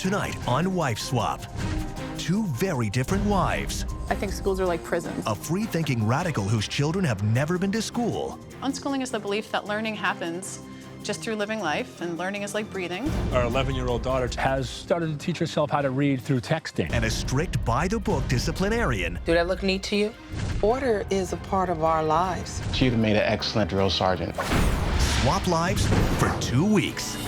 Tonight on Wife Swap. Two very different wives. I think schools are like prisons. A free-thinking radical whose children have never been to school. Unschooling is the belief that learning happens just through living life, and learning is like breathing. Our 11-year-old daughter has started to teach herself how to read through texting. And a strict by-the-book disciplinarian. Do that look neat to you? Order is a part of our lives. She'd have made an excellent drill sergeant. Swap lives for 2 weeks.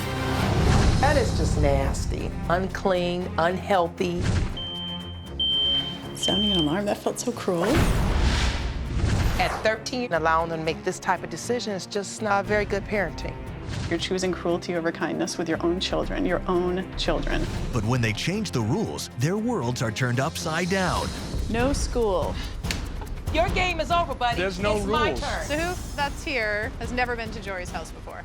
That is just nasty, unclean, unhealthy. Sounding an alarm, that felt so cruel. At 13, allowing them to make this type of decision is just not very good parenting. You're choosing cruelty over kindness with your own children, your own children. But when they change the rules, their worlds are turned upside down. No school. Your game is over, buddy. There's no it's my rules. turn. So who that's here has never been to Jory's house before?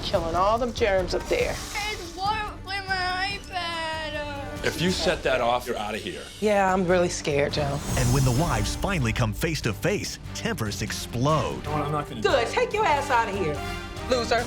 Killing all them germs up there. Guys, won't play my iPad. If you set that off, you're out of here. Yeah, I'm really scared, Joe. And when the wives finally come face to face, tempers explode. No, I'm not gonna do Good, take your ass out of here, loser.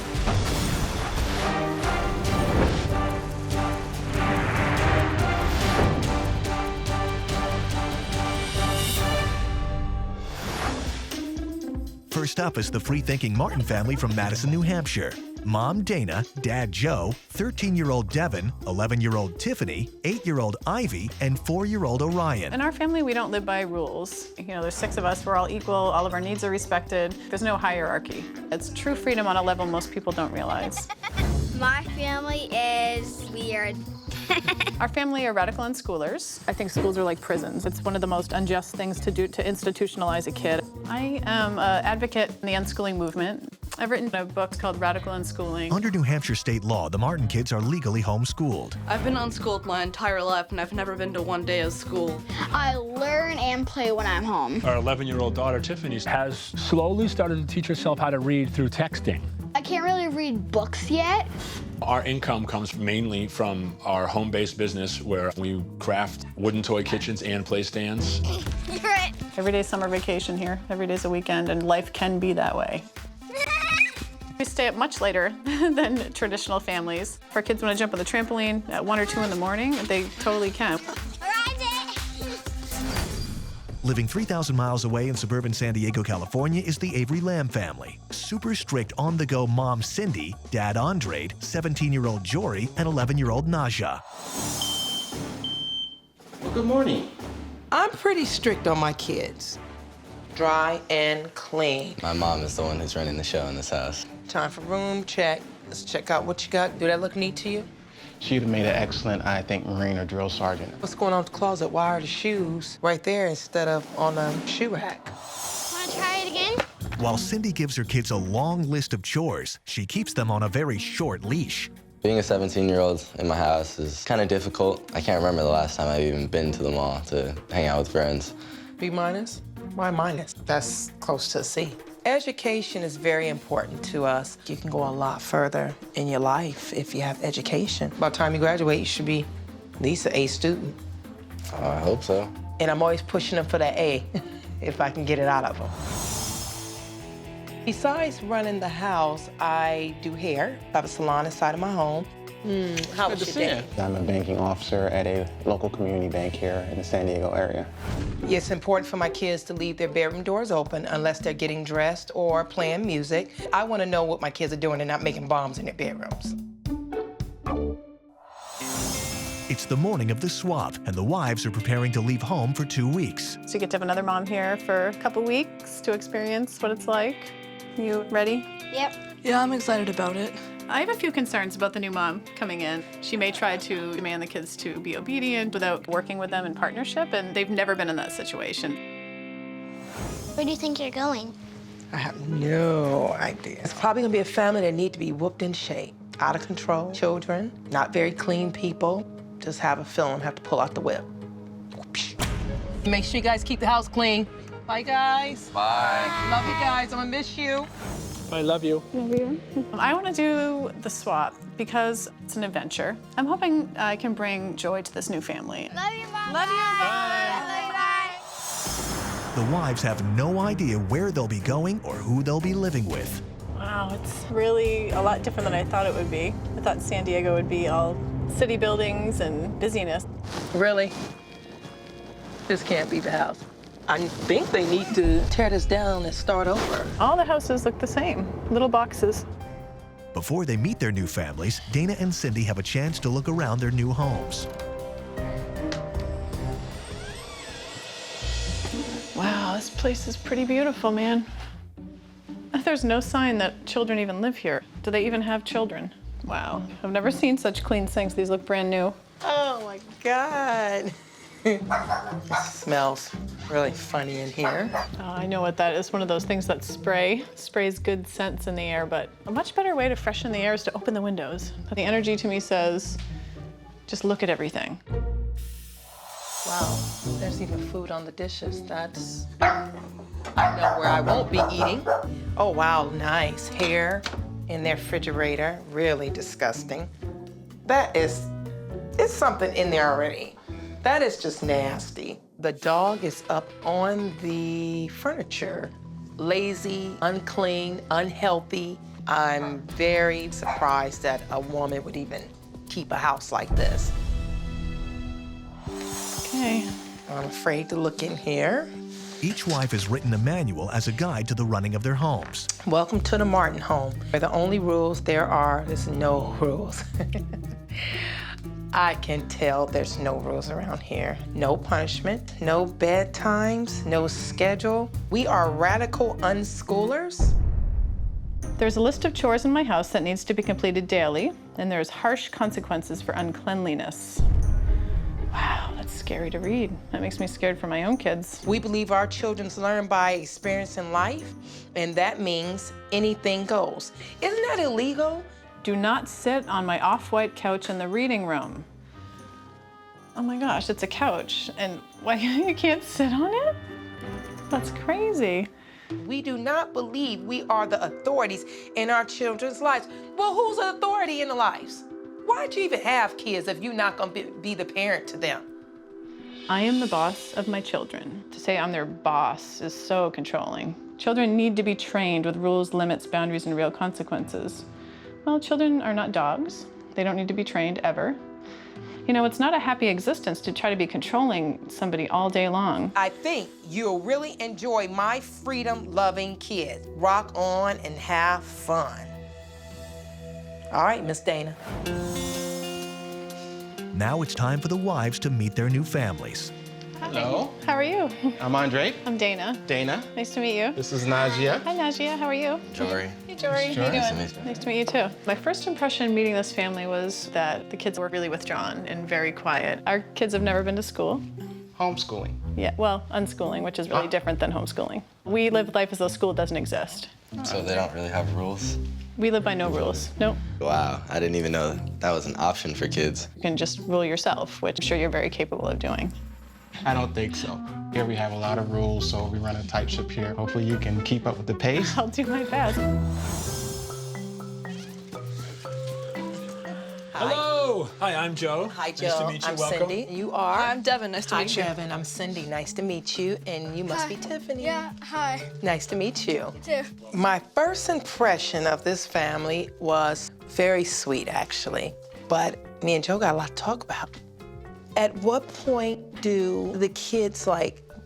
First up is the free-thinking Martin family from Madison, New Hampshire. Mom, Dana, Dad, Joe, 13-year-old Devin, 11-year-old Tiffany, 8-year-old Ivy, and 4-year-old Orion. In our family, we don't live by rules. You know, there's 6 of us, we're all equal, all of our needs are respected. There's no hierarchy. It's true freedom on a level most people don't realize. My family is weird. Our family are radical unschoolers. I think schools are like prisons. It's one of the most unjust things to do to institutionalize a kid. I am an advocate in the unschooling movement. I've written a book called Radical Unschooling. Under New Hampshire state law, the Martin kids are legally homeschooled. I've been unschooled my entire life, and I've never been to one day of school. I learn and play when I'm home. Our 11-year-old daughter, Tiffany, has slowly started to teach herself how to read through texting. I can't really read books yet. Our income comes mainly from our home-based business where we craft wooden toy kitchens and play stands. You're right. Every day's summer vacation here. Every day's a weekend, and life can be that way. We stay up much later than traditional families. If our kids want to jump on the trampoline at 1 or 2 in the morning, they totally can. Living 3,000 miles away in suburban San Diego, California is the Avery Lamb family. Super strict on-the-go mom Cindy, dad Andre, 17-year-old Jory, and 11-year-old Naja. Good morning. I'm pretty strict on my kids. Dry and clean. My mom is the one who's running the show in this house. Time for room check. Let's check out what you got. Do that look neat to you? She'd have made an excellent, I think, Marine or drill sergeant. What's going on with the closet? Why are the shoes right there instead of on the shoe rack? Want to try it again? While Cindy gives her kids a long list of chores, she keeps them on a very short leash. Being a 17-year-old in my house is kind of difficult. I can't remember the last time I've even been to the mall to hang out with friends. B minus? Why minus? That's close to a C. Education is very important to us. You can go a lot further in your life if you have education. By the time you graduate, you should be at least an A student. I hope so. And I'm always pushing them for that A, if I can get it out of them. Besides running the house, I do hair. I have a salon inside of my home. How was your day? I'm a banking officer at a local community bank here in the San Diego area. It's important for my kids to leave their bedroom doors open unless they're getting dressed or playing music. I want to know what my kids are doing and not making bombs in their bedrooms. It's the morning of the swap, and the wives are preparing to leave home for 2 weeks. So you get to have another mom here for a couple weeks to experience what it's like. You ready? Yep. Yeah, I'm excited about it. I have a few concerns about the new mom coming in. She may try to demand the kids to be obedient without working with them in partnership, and they've never been in that situation. Where do you think you're going? I have no idea. It's probably gonna be a family that need to be whooped in shape. Out of control children, not very clean people. Just have a feeling have to pull out the whip. Make sure you guys keep the house clean. Bye, guys. Bye. Love you guys. I'm gonna miss you. I love you. I want to do the swap because it's an adventure. I'm hoping I can bring joy to this new family. Love you, Mom. Love you. Bye. Love you, bye. The wives have no idea where they'll be going or who they'll be living with. Wow, it's really a lot different than I thought it would be. I thought San Diego would be all city buildings and busyness. Really? This can't be the house. I think they need to tear this down and start over. All the houses look the same, little boxes. Before they meet their new families, Dana and Cindy have a chance to look around their new homes. Wow, this place is pretty beautiful, man. There's no sign that children even live here. Do they even have children? Wow, I've never seen such clean sinks. These look brand new. Oh my God. It smells really funny in here. Oh, I know what that is. One of those things that sprays good scents in the air, but a much better way to freshen the air is to open the windows. The energy to me says, just look at everything. Wow, there's even food on the dishes. That's, I know where I won't be eating. Oh wow, nice hair in their refrigerator. Really disgusting. That is, it's something in there already. That is just nasty. The dog is up on the furniture. Lazy, unclean, unhealthy. I'm very surprised that a woman would even keep a house like this. Okay. I'm afraid to look in here. Each wife has written a manual as a guide to the running of their homes. Welcome to the Martin home, where the only rules there are is no rules. I can tell there's no rules around here. No punishment, no bedtimes, no schedule. We are radical unschoolers. There's a list of chores in my house that needs to be completed daily, and there's harsh consequences for uncleanliness. Wow, that's scary to read. That makes me scared for my own kids. We believe our children learn by experiencing life, and that means anything goes. Isn't that illegal? Do not sit on my off-white couch in the reading room. Oh my gosh, it's a couch, and why you can't sit on it? That's crazy. We do not believe we are the authorities in our children's lives. Well, who's the authority in the lives? Why'd you even have kids if you're not gonna be the parent to them? I am the boss of my children. To say I'm their boss is so controlling. Children need to be trained with rules, limits, boundaries, and real consequences. Well, children are not dogs. They don't need to be trained ever. You know, it's not a happy existence to try to be controlling somebody all day long. I think you'll really enjoy my freedom-loving kid. Rock on and have fun. All right, Miss Dana. Now it's time for the wives to meet their new families. Hello. How are you? I'm Andre. I'm Dana. Dana. Nice to meet you. This is Najia. Hi, Najia. How are you? Jory. Hey, Jory. How you Nice to doing? meet you. Nice to meet you, too. My first impression meeting this family was that the kids were really withdrawn and very quiet. Our kids have never been to school. Homeschooling. Yeah, well, unschooling, which is really different than homeschooling. We live life as though school doesn't exist. So they don't really have rules? We live by no rules. Nope. Wow, I didn't even know that was an option for kids. You can just rule yourself, which I'm sure you're very capable of doing. I don't think so. Here we have a lot of rules, so we run a tight ship here. Hopefully you can keep up with the pace. I'll do my best. Hello. Hi, I'm Joe. Hi, Joe. Nice to meet you. I'm Welcome. Cindy. You are? I'm Devin. Nice to Hi, meet you. Devin. I'm Cindy. Nice to meet you. And you must be Tiffany. Yeah, hi. Nice to meet you. Too. My first impression of this family was very sweet, actually. But me and Joe got a lot to talk about. At what point do the kids,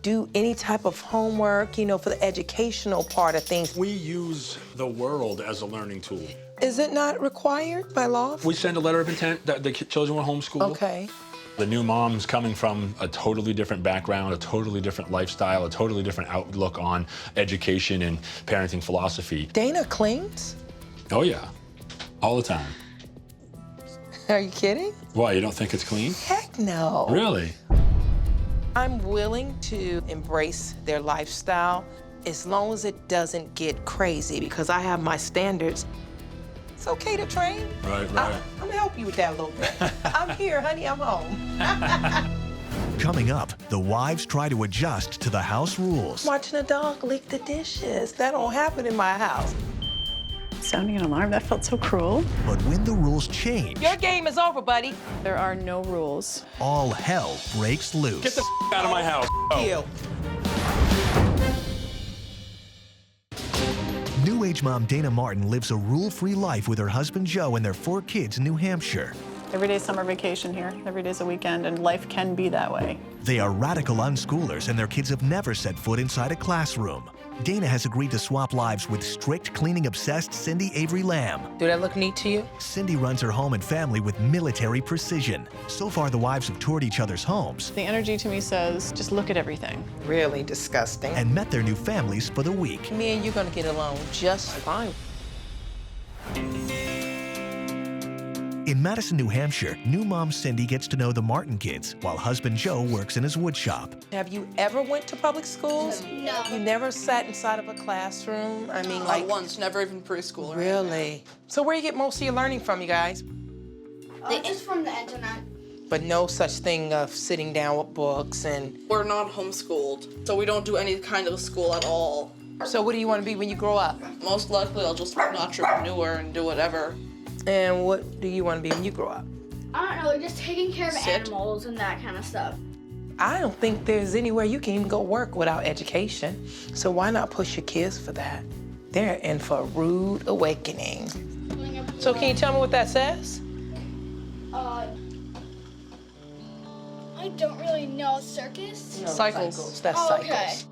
do any type of homework, for the educational part of things? We use the world as a learning tool. Is it not required by law? We send a letter of intent that the children will homeschool. Okay. The new mom's coming from a totally different background, a totally different lifestyle, a totally different outlook on education and parenting philosophy. Dana cleans? Oh, yeah. All the time. Are you kidding? Why, you don't think it's clean? Heck no. Really? I'm willing to embrace their lifestyle as long as it doesn't get crazy, because I have my standards. It's okay to train. Right. I'm gonna help you with that a little bit. I'm here, honey, I'm home. Coming up, the wives try to adjust to the house rules. Watching a dog lick the dishes. That don't happen in my house. Sounding an alarm, that felt so cruel. But when the rules change, Your game is over, buddy. There are no rules. all hell breaks loose. Get the out of my house. You. New New-age mom Dana Martin lives a rule-free life with her husband Joe and their 4 kids in New Hampshire. Every day's summer vacation here. Every day's a weekend, and life can be that way. They are radical unschoolers, and their kids have never set foot inside a classroom. Dana has agreed to swap lives with strict, cleaning-obsessed Cindy Avery Lamb. Do that look neat to you? Cindy runs her home and family with military precision. So far, the wives have toured each other's homes The energy to me says, just look at everything. Really disgusting. and met their new families for the week. Me and you gonna get along just fine. In Madison, New Hampshire, new mom Cindy gets to know the Martin kids while husband Joe works in his wood shop. Have you ever went to public schools? No. You never sat inside of a classroom? I mean, like, once, never even preschool. really? So where you get most of your learning from, you guys? Just from the internet. But no such thing of sitting down with books and... We're not homeschooled, so we don't do any kind of school at all. So what do you want to be when you grow up? Most likely, I'll just be an entrepreneur and do whatever. And what do you want to be when you grow up? I don't know, just taking care of Sit. animals and that kind of stuff. I don't think there's anywhere you can even go work without education. So why not push your kids for that? They're in for a rude awakening. So can you tell me what that says? I don't really know. Circus? Cycles. That's Oh, okay. cycles.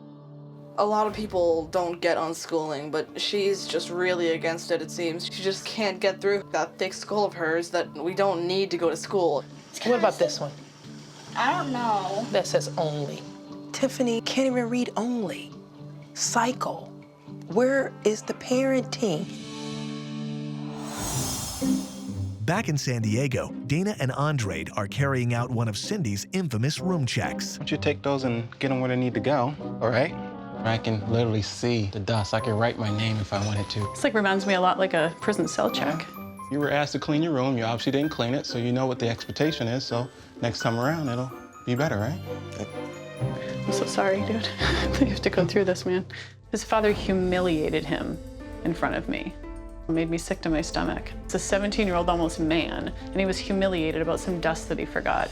A lot of people don't get unschooling, but she's just really against it, it seems. She just can't get through that thick skull of hers that we don't need to go to school. What about this one? I don't know. That says only. Tiffany can't even read only. Cycle. Where is the parenting? Back in San Diego, Dana and Andre are carrying out one of Cindy's infamous room checks. Why don't you take those and get them where they need to go, all right? I can literally see the dust. I can write my name if I wanted to. It's like reminds me a lot like a prison cell check. You were asked to clean your room. You obviously didn't clean it, so you know what the expectation is. So next time around, it'll be better, right? I'm so sorry, dude. You have to go through this, man. His father humiliated him in front of me. It made me sick to my stomach. It's a 17-year-old almost man, and he was humiliated about some dust that he forgot.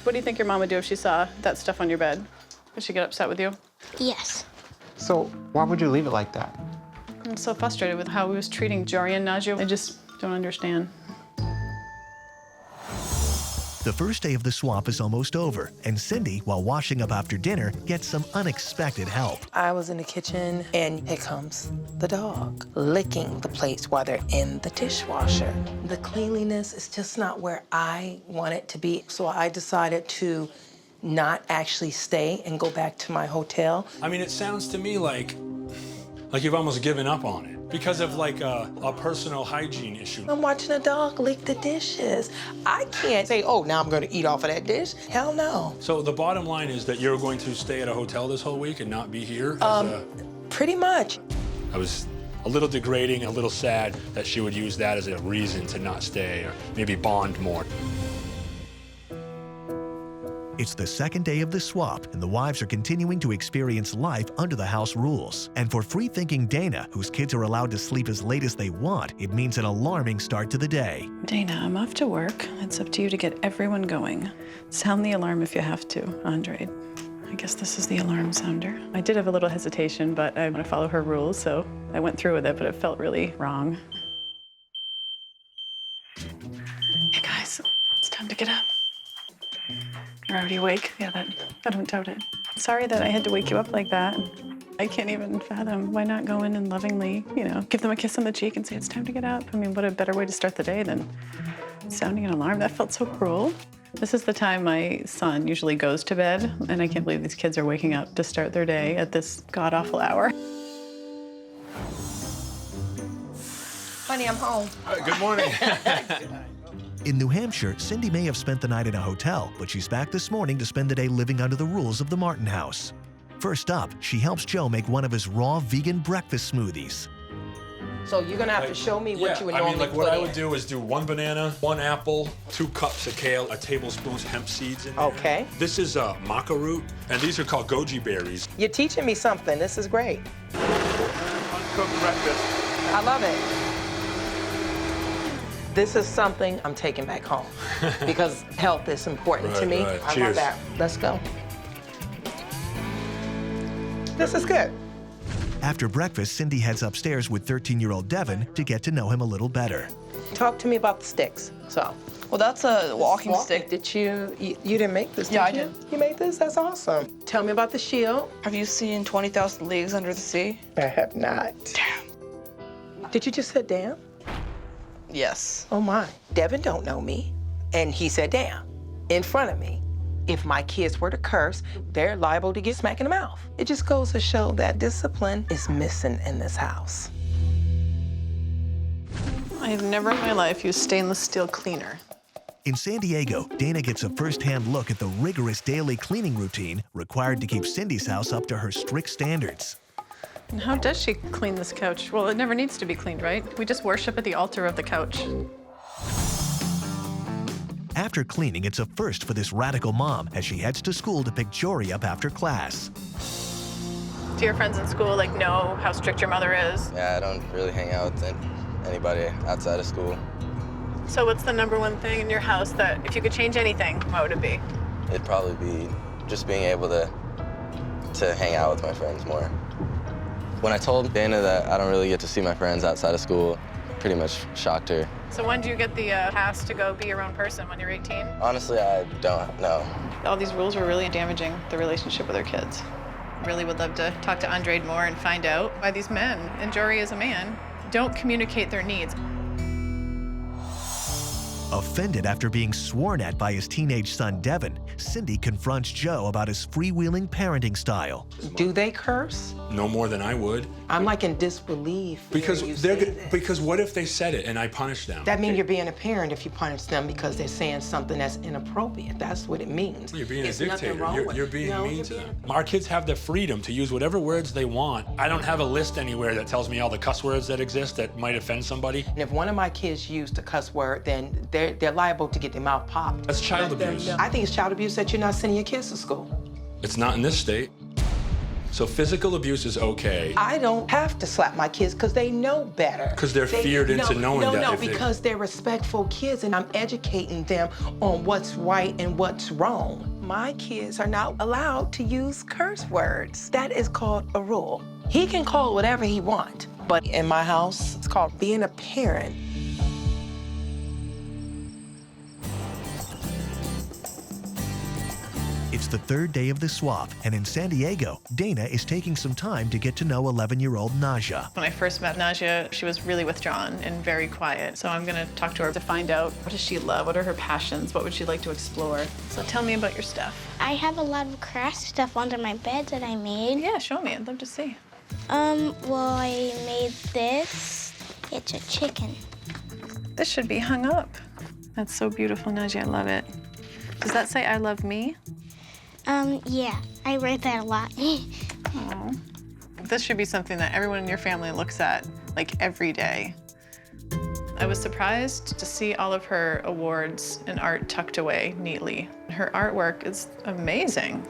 What do you think your mom would do if she saw that stuff on your bed? Would she get upset with you? Yes. So why would you leave it like that? I'm so frustrated with how he was treating Jory and Najee. I just don't understand. The first day of the swap is almost over, and Cindy, while washing up after dinner, gets some unexpected help. I was in the kitchen, and here comes the dog, licking the plates while they're in the dishwasher. The cleanliness is just not where I want it to be, so I decided to not actually stay and go back to my hotel. I mean, it sounds to me like you've almost given up on it because of like a personal hygiene issue. I'm watching a dog lick the dishes. I can't say, oh, now I'm going to eat off of that dish. Hell no. So the bottom line is that you're going to stay at a hotel this whole week and not be here? Pretty much. I was a little degrading, a little sad that she would use that as a reason to not stay or maybe bond more. It's the second day of the swap, and the wives are continuing to experience life under the house rules. And for free-thinking Dana, whose kids are allowed to sleep as late as they want, it means an alarming start to the day. Dana, I'm off to work. It's up to you to get everyone going. Sound the alarm if you have to, Andre. I guess this is the alarm sounder. I did have a little hesitation, but I want to follow her rules, so I went through with it, but it felt really wrong. Hey guys, it's time to get up. You're already awake? Yeah, I don't doubt it. Sorry that I had to wake you up like that. I can't even fathom. Why not go in and lovingly, give them a kiss on the cheek and say it's time to get up? I mean, what a better way to start the day than sounding an alarm. That felt so cruel. This is the time my son usually goes to bed, and I can't believe these kids are waking up to start their day at this god-awful hour. Honey, I'm home. Good morning. In New Hampshire, Cindy may have spent the night in a hotel, but she's back this morning to spend the day living under the rules of the Martin house. First up, she helps Joe make one of his raw vegan breakfast smoothies. So you're gonna have to show me what you would normally put what I in. would do is do 1 banana, 1 apple, 2 cups of kale, a tablespoon of hemp seeds in there. Okay. This is maca root, and these are called goji berries. You're teaching me something. This is great. Uncooked breakfast. I love it. This is something I'm taking back home because health is important to me. Right. I Cheers. love that. Let's go. This is good. After breakfast, Cindy heads upstairs with 13-year-old Devin to get to know him a little better. Talk to me about the sticks. So, Well, that's a walking stick. Did you didn't make this, Yeah, did I you? did. You made this? That's awesome. Tell me about the shield. Have you seen 20,000 Leagues Under the Sea? I have not. Damn. Did you just say damn? Yes. Oh my. Devin don't know me. And he said damn in front of me. If my kids were to curse, they're liable to get smacked in the mouth. It just goes to show that discipline is missing in this house. I have never in my life used stainless steel cleaner. In San Diego, Dana gets a first-hand look at the rigorous daily cleaning routine required to keep Cindy's house up to her strict standards. And how does she clean this couch? Well, it never needs to be cleaned, right? We just worship at the altar of the couch. After cleaning, it's a first for this radical mom as she heads to school to pick Jory up after class. Do your friends in school know how strict your mother is? Yeah, I don't really hang out with anybody outside of school. So what's the #1 thing in your house that if you could change anything, what would it be? It'd probably be just being able to hang out with my friends more. When I told Dana that I don't really get to see my friends outside of school, pretty much shocked her. So when do you get the pass to go be your own person, when you're 18? Honestly, I don't know. All these rules were really damaging the relationship with our kids. Really would love to talk to Andre more and find out why these men, and Jory as a man, don't communicate their needs. Offended after being sworn at by his teenage son, Devin, Cindy confronts Joe about his freewheeling parenting style. Do they curse? No more than I would. I'm like in disbelief. Because when you say that. because what if they said it and I punished them? That means you're being a parent if you punish them because they're saying something that's inappropriate. That's what it means. You're being It's a nothing dictator. wrong with You're it. being No, mean you're to being- them. Our kids have the freedom to use whatever words they want. I don't have a list anywhere that tells me all the cuss words that exist that might offend somebody. And if one of my kids used a cuss word, then they're liable to get their mouth popped. That's child abuse. I think it's child abuse that you're not sending your kids to school. It's not in this state. So physical abuse is okay. I don't have to slap my kids because they know better. 'Cause they're feared into knowing that No, if they- because they're respectful kids and I'm educating them on what's right and what's wrong. My kids are not allowed to use curse words. That is called a rule. He can call whatever he wants, but in my house, it's called being a parent. It's the third day of the swap, and in San Diego, Dana is taking some time to get to know 11-year-old Naja. When I first met Naja, she was really withdrawn and very quiet. So I'm gonna talk to her to find out, what does she love? What are her passions? What would she like to explore? So tell me about your stuff. I have a lot of craft stuff under my bed that I made. Yeah, show me, I'd love to see. Well, I made this. It's a chicken. This should be hung up. That's so beautiful, Naja, I love it. Does that say I love me? Yeah, I write that a lot. Aw. This should be something that everyone in your family looks at, every day. I was surprised to see all of her awards and art tucked away neatly. Her artwork is amazing.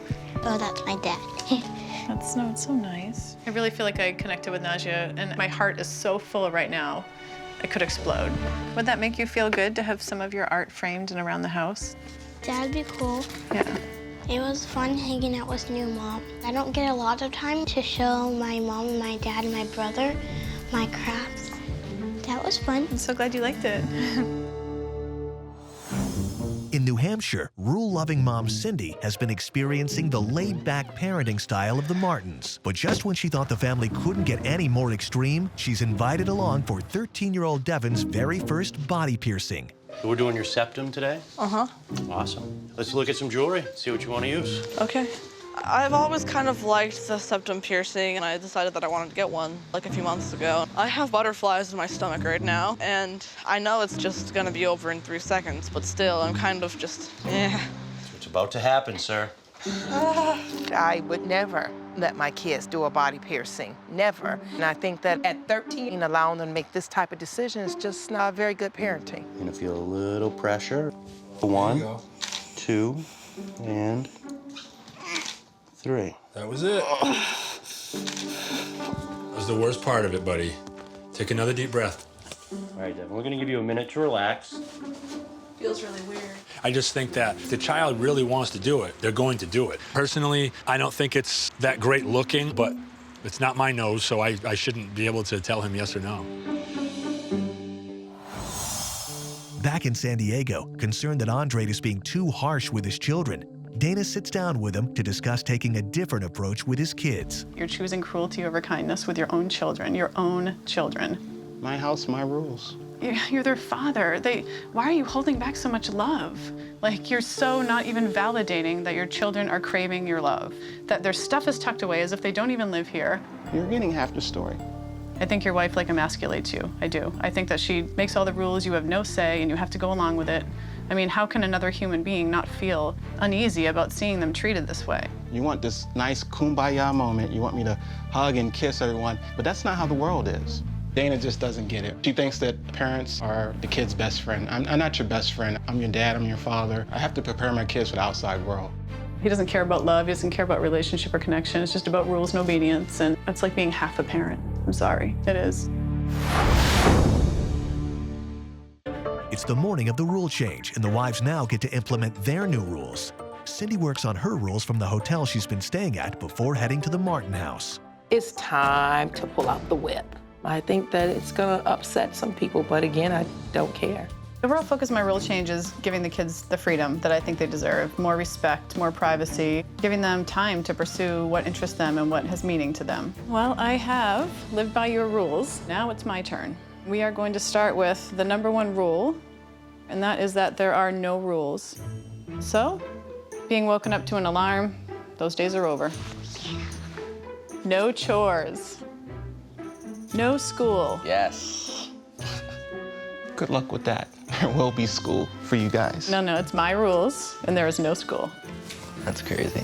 Oh, that's my dad. It's so nice. I really feel like I connected with Naja, and my heart is so full right now, I could explode. Would that make you feel good to have some of your art framed and around the house? That'd be cool. Yeah. It was fun hanging out with new mom. I don't get a lot of time to show my mom and my dad and my brother my crafts. That was fun. I'm so glad you liked it. In New Hampshire, rule-loving mom Cindy has been experiencing the laid-back parenting style of the Martins. But just when she thought the family couldn't get any more extreme, she's invited along for 13-year-old Devin's very first body piercing. We're doing your septum today? Uh-huh. Awesome. Let's look at some jewelry, see what you want to use. Okay. I've always kind of liked the septum piercing, and I decided that I wanted to get one a few months ago. I have butterflies in my stomach right now, and I know it's just gonna be over in 3 seconds, but still, I'm kind of just, That's what's about to happen, sir. I would never let my kids do a body piercing, never. And I think that at 13, allowing them to make this type of decision is just not very good parenting. You're gonna feel a little pressure. 1, 2, and 3. That was it. That was the worst part of it, buddy. Take another deep breath. All right, Devin, we're gonna give you a minute to relax. Feels really weird. I just think that if the child really wants to do it, they're going to do it. Personally, I don't think it's that great looking, but It's not my nose, so I shouldn't be able to tell him yes or no. Back in San Diego, concerned that Andre is being too harsh with his children, Dana sits down with him to discuss taking a different approach with his kids. You're choosing cruelty over kindness with your own children, My house, my rules. You're their father. Why are you holding back so much love? Like, you're so not even validating that your children are craving your love, that their stuff is tucked away as if they don't even live here. You're getting half the story. I think your wife, like, emasculates you. I do. I think that she makes all the rules, you have no say, and you have to go along with it. I mean, how can another human being not feel uneasy about seeing them treated this way? You want this nice kumbaya moment. You want me to hug and kiss everyone, but that's not how the world is. Dana just doesn't get it. She thinks that parents are the kid's best friend. I'm not your best friend. I'm your dad, I'm your father. I have to prepare my kids for the outside world. He doesn't care about love, he doesn't care about relationship or connection. It's just about rules and obedience, and it's like being half a parent. I'm sorry, it is. It's the morning of the rule change, and the wives now get to implement their new rules. Cindy works on her rules from the hotel she's been staying at before heading to the Martin house. It's time to pull out the whip. I think that it's gonna upset some people, but again, I don't care. The overall focus of my rule change is giving the kids the freedom that I think they deserve. More respect, more privacy, giving them time to pursue what interests them and what has meaning to them. Well, I have lived by your rules. Now it's my turn. We are going to start with the #1 rule, and that is that there are no rules. So, being woken up to an alarm, those days are over. No chores. No school. Yes. Good luck with that. There will be school for you guys. No, it's my rules, and there is no school. That's crazy.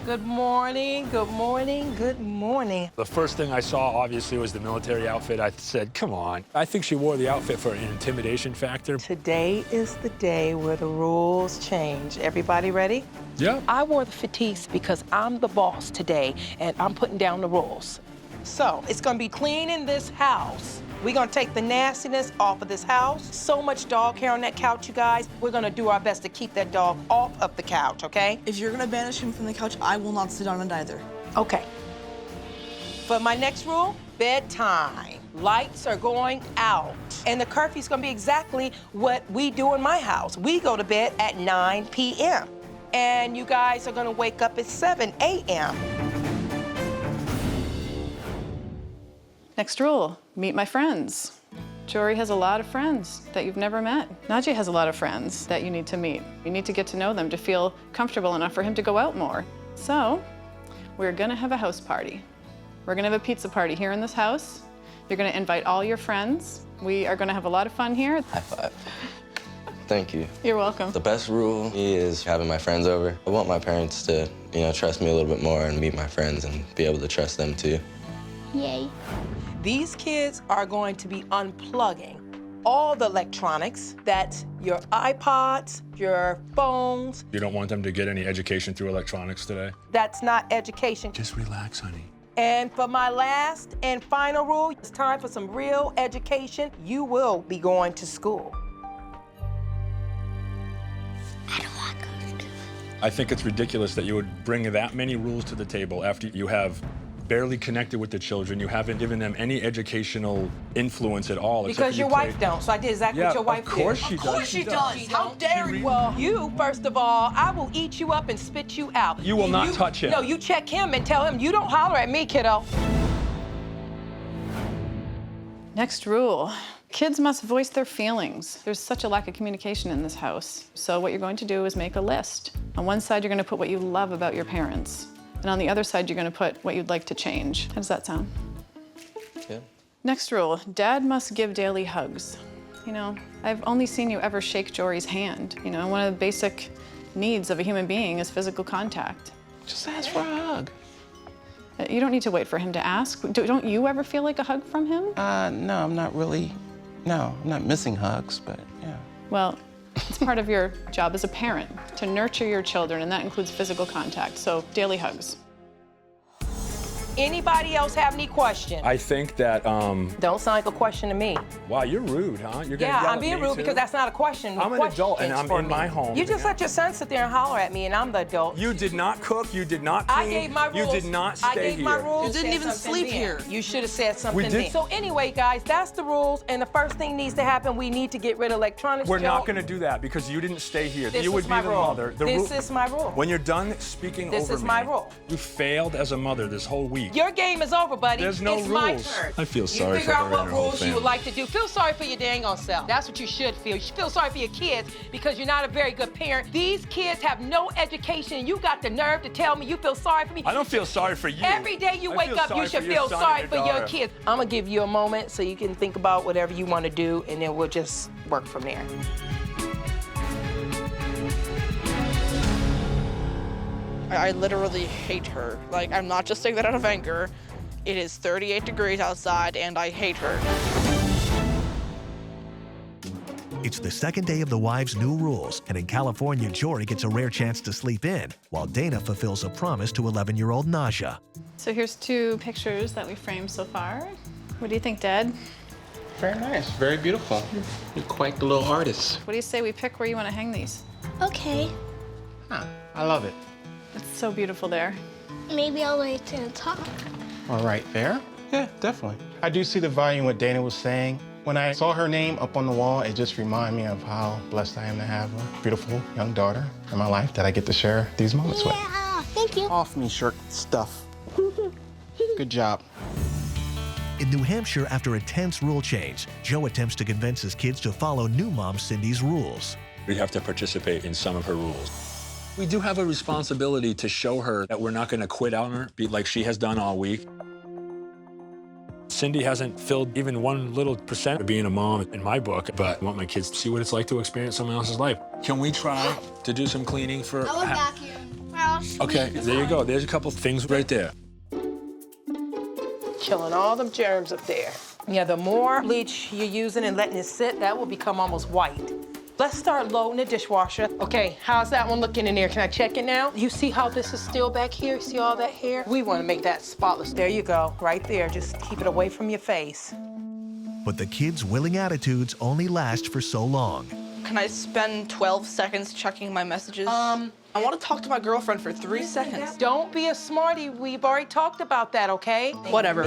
Good morning, good morning, good morning. The first thing I saw, obviously, was the military outfit. I said, come on. I think she wore the outfit for an intimidation factor. Today is the day where the rules change. Everybody ready? Yeah. I wore the fatigues because I'm the boss today, and I'm putting down the rules. So, it's gonna be clean in this house. We're gonna take the nastiness off of this house. So much dog hair on that couch, you guys. We're gonna do our best to keep that dog off of the couch, okay? If you're gonna banish him from the couch, I will not sit on it either. Okay. But my next rule, bedtime. Lights are going out. And the curfew's gonna be exactly what we do in my house. We go to bed at 9 p.m. And you guys are gonna wake up at 7 a.m. Next rule, meet my friends. Jory has a lot of friends that you've never met. Najee has a lot of friends that you need to meet. You need to get to know them to feel comfortable enough for him to go out more. So, we're gonna have a house party. We're gonna have a pizza party here in this house. You're gonna invite all your friends. We are gonna have a lot of fun here. High five. Thank you. You're welcome. The best rule is having my friends over. I want my parents to, trust me a little bit more and meet my friends and be able to trust them too. Yay. These kids are going to be unplugging all the electronics. That's your iPods, your phones. You don't want them to get any education through electronics today? That's not education. Just relax, honey. And for my last and final rule, it's time for some real education. You will be going to school. I think it's ridiculous that you would bring that many rules to the table after you have barely connected with the children. You haven't given them any educational influence at all. Because your wife don't, so I did exactly what your wife did. Of course she does. Of course she does. How dare you? Well, you, first of all, I will eat you up and spit you out. You will not touch him. No, you check him and tell him, you don't holler at me, kiddo. Next rule, kids must voice their feelings. There's such a lack of communication in this house. So what you're going to do is make a list. On one side, you're gonna put what you love about your parents. And on the other side, you're gonna put what you'd like to change. How does that sound? Yeah. Next rule, Dad must give daily hugs. I've only seen you ever shake Jory's hand. One of the basic needs of a human being is physical contact. Just ask for a hug. You don't need to wait for him to ask. Don't you ever feel like a hug from him? No, I'm not really. No, I'm not missing hugs, but yeah. Well, it's part of your job as a parent to nurture your children, and that includes physical contact, so daily hugs. Anybody else have any questions? I think that, Don't sound like a question to me. wow, you're rude, huh? You're gonna Yeah, yell I'm at being me, rude too? because that's not a question. The I'm an question adult and is I'm for in me. my home. You just let your son sit there and holler at me, and I'm the adult. You did not cook, you did not clean. I gave my rules. You did not stay I gave here. my rules. You didn't said even something sleep then. here. You should have said something We did. then. So anyway, guys, that's the rules, and the first thing needs to happen, we need to get rid of electronics. We're not Joe. gonna do that because you didn't stay here. This You would is be my the rule. mother. This is my rule. When you're done speaking This over is me, my rule. you failed as a mother this whole week. Your game is over, buddy. There's no it's my rules. turn. I feel You sorry figure for out her what and her whole rules you would family. like to do. Feel sorry for your dang on self. That's what you should feel. You should feel sorry for your kids because you're not a very good parent. These kids have no education, and you got the nerve to tell me you feel sorry for me. I don't feel sorry for you. Every day you I wake feel up, sorry you should for your feel son sorry and for your your daughter. kids. I'm gonna give you a moment so you can think about whatever you want to do, and then we'll just work from there. I literally hate her. Like, I'm not just saying that out of anger. It is 38 degrees outside, and I hate her. It's the second day of the wives' new rules, and in California, Jory gets a rare chance to sleep in, while Dana fulfills a promise to 11-year-old Naja. So here's 2 pictures that we framed so far. What do you think, Dad? Very nice, very beautiful. You're quite the little artist. What do you say we pick where you want to hang these? Okay, Huh, I love it. It's so beautiful there. maybe I'll wait to the top. All right, there? Yeah, definitely. I do see the value in what Dana was saying. When I saw her name up on the wall, it just reminded me of how blessed I am to have a beautiful young daughter in my life that I get to share these moments with. Yeah, thank you. Off me, shirt stuff. Good job. In New Hampshire, after a tense rule change, Joe attempts to convince his kids to follow new mom Cindy's rules. We have to participate in some of her rules. We do have a responsibility to show her that we're not gonna quit on her, be like she has done all week. Cindy hasn't filled even 1 little percent of being a mom in my book, but I want my kids to see what it's like to experience someone else's life. Can we try to do some cleaning for... I will vacuum. Okay, there you go. There's a couple things right there. Killing all them germs up there. Yeah, the more bleach you're using and letting it sit, that will become almost white. Let's start loading the dishwasher. Okay, how's that one looking in there? Can I check it now? You see how this is still back here? You see all that hair? We want to make that spotless. There you go, right there. Just keep it away from your face. But the kids' willing attitudes only last for so long. Can I spend 12 seconds checking my messages? I want to talk to my girlfriend for 3 seconds. Don't be a smarty. We've already talked about that, okay? Whatever.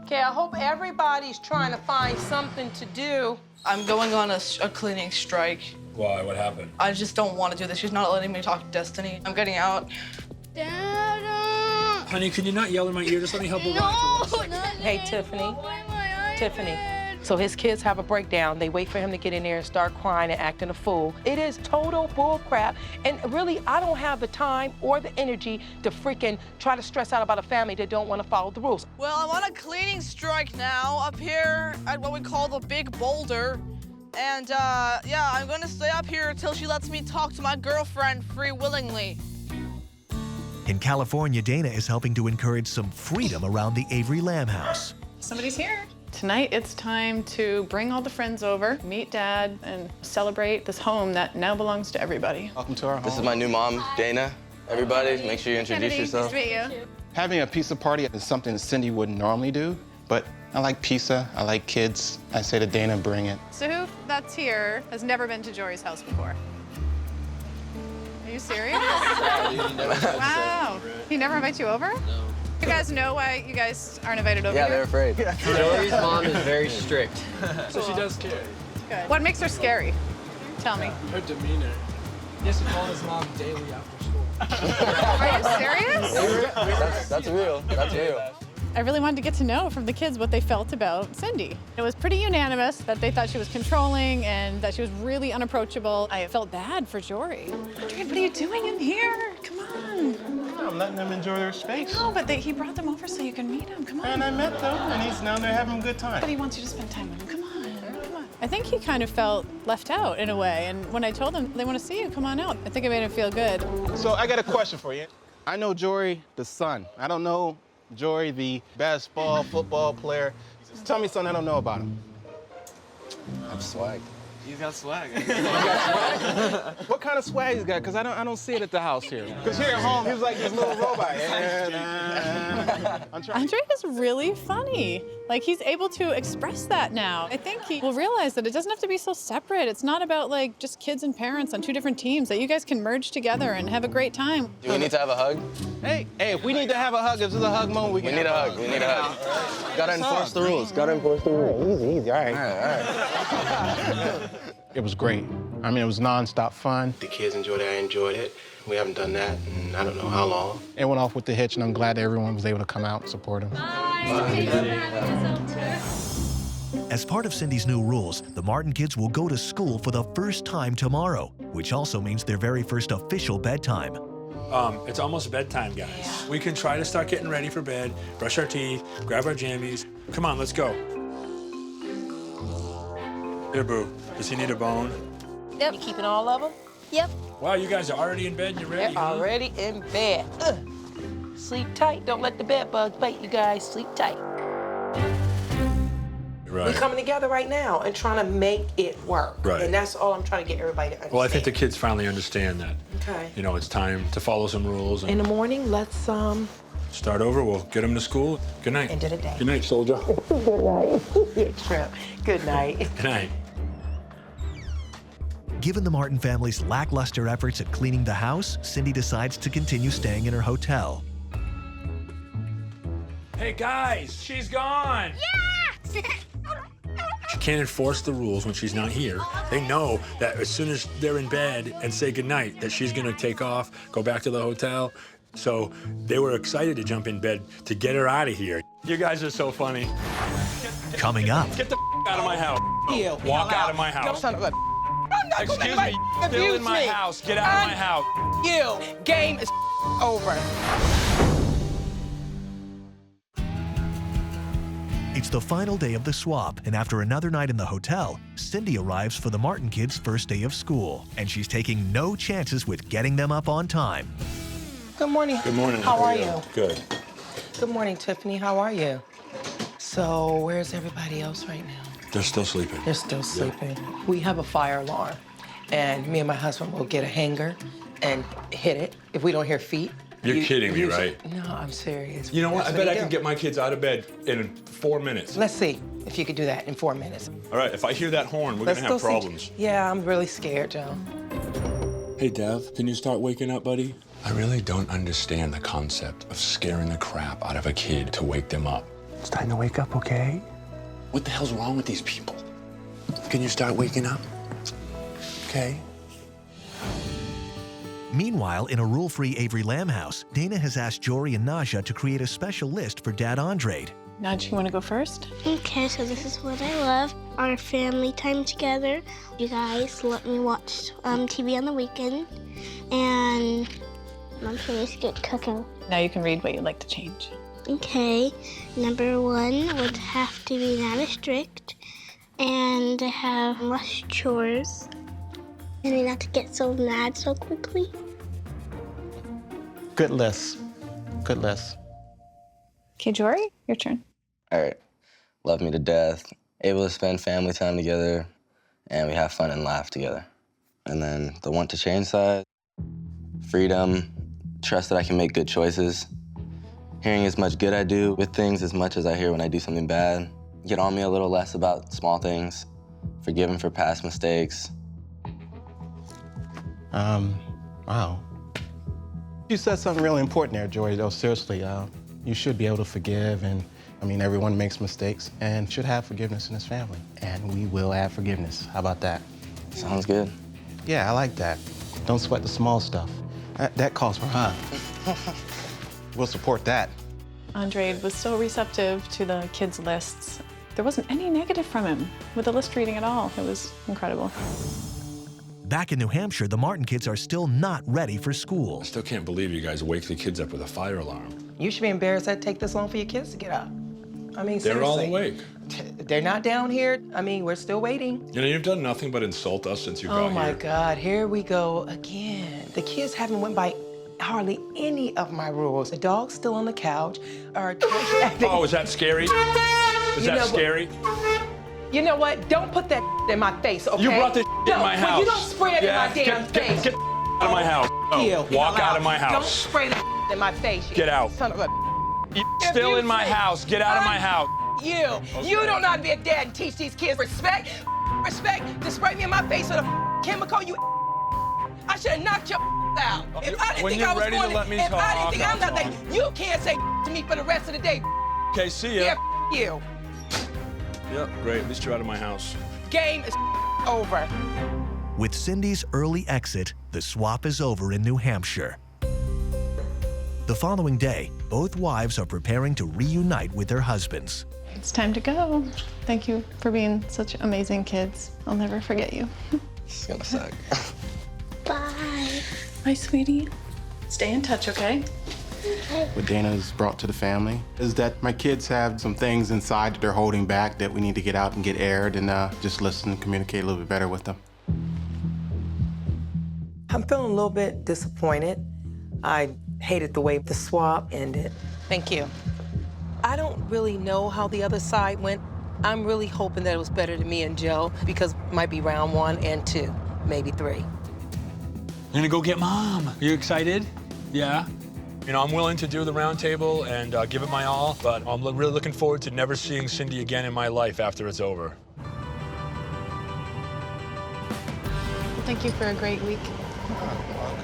Okay, I hope everybody's trying to find something to do. I'm going on a cleaning strike. Why? What happened? I just don't want to do this. She's not letting me talk to Destiny. I'm getting out. Dad, Honey, can you not yell in my ear? Just let me help you ride for 1 second. Hey, Tiffany. Tiffany. So his kids have a breakdown. They wait for him to get in there and start crying and acting a fool. It is total bull crap. And really, I don't have the time or the energy to freaking try to stress out about a family that don't want to follow the rules. Well, I'm on a cleaning strike now up here at what we call the Big Boulder. And, yeah, I'm going to stay up here until she lets me talk to my girlfriend willingly. In California, Dana is helping to encourage some freedom around the Avery Lamb house. Somebody's here. Tonight, it's time to bring all the friends over, meet Dad, and celebrate this home that now belongs to everybody. Welcome to our home. This is my new mom, Dana. Everybody, make sure you introduce yourself. Nice to meet you. Having a pizza party is something that Cindy wouldn't normally do, but I like pizza, I like kids. I say to Dana, bring it. So who that's here has never been to Jory's house before? Are you serious? Wow. He never invites you over? No. You guys know why you guys aren't invited over Yeah, here? they're afraid. Jory's mom is very strict. So she does care. Good. What makes her scary? Tell me. Her demeanor. He has to call his mom daily after school. Are you serious? That's real. That's real. I really wanted to get to know from the kids what they felt about Cindy. It was pretty unanimous that they thought she was controlling and that she was really unapproachable. I felt bad for Jory. What are you doing in here? Come on. I'm letting them enjoy their space. No, but he brought them over so you can meet him. Come on. And I met them, and now they're having a good time. But he wants you to spend time with him. Come on. Come on. I think he kind of felt left out in a way. And when I told him they want to see you, come on out. I think it made him feel good. So I got a question for you. I know Jory, the son. I don't know Jory, the basketball, football player. Tell me something I don't know about him. I'm swag. He's got swag. What kind of swag he's got? Because I don't see it at the house here. Because here at home, he was like this little robot. Andre is really funny. Like, he's able to express that now. I think he will realize that it doesn't have to be so separate. It's not about, like, just kids and parents on two different teams, that you guys can merge together and have a great time. Do we need to have a hug? Hey, if we need to have a hug, if this is a hug moment, we need a hug. We need a hug. Gotta enforce the rules. Gotta enforce the rules. Easy. All right. All right. It was great. I mean, it was nonstop fun. The kids enjoyed it. I enjoyed it. We haven't done that in I don't know how long. It went off with the hitch, and I'm glad that everyone was able to come out and support him. As part of Cindy's new rules, the Martin kids will go to school for the first time tomorrow, which also means their very first official bedtime. It's almost bedtime, guys. We can try to start getting ready for bed, brush our teeth, grab our jammies. Come on, let's go. Here, Boo. Does he need a bone? Yep. You keeping all of them? Yep. Wow, you guys are already in bed and you're ready, They're already in bed. Sleep tight. Don't let the bed bugs bite you guys. Sleep tight. Right. We're coming together right now and trying to make it work. Right. And that's all I'm trying to get everybody to understand. Well, I think the kids finally understand that. Okay. You know, it's time to follow some rules. In the morning, let's start over. We'll get them to school. Good night. End of the day. Good night, soldier. Good night. Yeah, Trip. Good night. Good night. Given the Martin family's lackluster efforts at cleaning the house, Cindy decides to continue staying in her hotel. Hey, guys, she's gone. Yeah! She can't enforce the rules when she's not here. They know that as soon as they're in bed and say goodnight, that she's gonna take off, go back to the hotel. So they were excited to jump in bed to get her out of here. You guys are so funny. Coming up. Get the out of my house. Walk out of my house. I'm not Excuse gonna let me, my still in my abuse me. house. Get out of my house. You. Game is over. It's the final day of the swap, and after another night in the hotel, Cindy arrives for the Martin kids' first day of school, and she's taking no chances with getting them up on time. Good morning. Good morning. How are you? Good. Good morning, Tiffany. How are you? So, where's everybody else right now? They're still sleeping. They're still sleeping. We have a fire alarm, and me and my husband will get a hanger and hit it if we don't hear feet. You're kidding me, right? No, I'm serious. You know what? That's I bet I you can do. get my kids out of bed in 4 minutes. Let's see if you could do that in 4 minutes. All right, if I hear that horn, we're Let's gonna have go see- problems. Yeah, I'm really scared, Joe. Hey, Dev, can you start waking up, buddy? I really don't understand the concept of scaring the crap out of a kid to wake them up. It's time to wake up, okay? What the hell's wrong with these people? Can you start waking up? Okay. Meanwhile, in a rule-free Avery Lamb house, Dana has asked Jory and Naja to create a special list for Dad Andre. Nudge, you want to go first? Okay, so this is what I love. Our family time together. You guys let me watch TV on the weekend. And I'm pretty good at cooking. Now you can read what you'd like to change. Okay, number 1 would have to be not as strict and have less chores. And not to get so mad so quickly. Good list. Good list. Okay, Jory, your turn. All right. Love me to death. Able to spend family time together, and we have fun and laugh together. And then the want to change side, freedom, trust that I can make good choices, hearing as much good I do with things as much as I hear when I do something bad, get on me a little less about small things, forgiven for past mistakes. Wow. You said something really important there, Jory, though, seriously. You should be able to forgive, and I mean, everyone makes mistakes and should have forgiveness in his family. And we will have forgiveness. How about that? Sounds good. Yeah, I like that. Don't sweat the small stuff. That calls for huh. We'll support that. Andre was so receptive to the kids' lists. There wasn't any negative from him with the list reading at all. It was incredible. Back in New Hampshire, the Martin kids are still not ready for school. I still can't believe you guys wake the kids up with a fire alarm. You should be embarrassed that it take this long for your kids to get up. I mean, They're all seriously. awake. They're not down here. I mean, we're still waiting. You know, you've done nothing but insult us since you got here. Oh my God, here we go again. The kids haven't went by hardly any of my rules. The dog's still on the couch. Oh, is that scary? Is that scary? You know what? Don't put that in my face, okay? You brought this in my house. You don't spray it in my damn face. Get out of my house. You. Walk out of my house. Don't spray that in my face. Get out. Son of a. You're still in my house. Get out of my house. You. Okay. You don't know how to be a dad and teach these kids respect. Respect. To spray me in my face with a chemical, you. I should have knocked your out. If I didn't think I was going to, if I didn't think I'm not that, you can't say to me for the rest of the day. Okay, see ya. Yeah, you. Yep, great. At least you're out of my house. Game is over. With Cindy's early exit, the swap is over in New Hampshire. The following day, both wives are preparing to reunite with their husbands. It's time to go. Thank you for being such amazing kids. I'll never forget you. It's gonna suck. Bye. Bye, sweetie. Stay in touch, okay? What Dana's brought to the family is that my kids have some things inside that they're holding back that we need to get out and get aired and just listen and communicate a little bit better with them. I'm feeling a little bit disappointed. I hated the way the swap ended. Thank you. I don't really know how the other side went. I'm really hoping that it was better than me and Joe because it might be round 1 and 2, maybe 3. You're gonna go get Mom. Are you excited? Yeah? You know, I'm willing to do the round table and give it my all, but I'm really looking forward to never seeing Cindy again in my life after it's over. Thank you for a great week.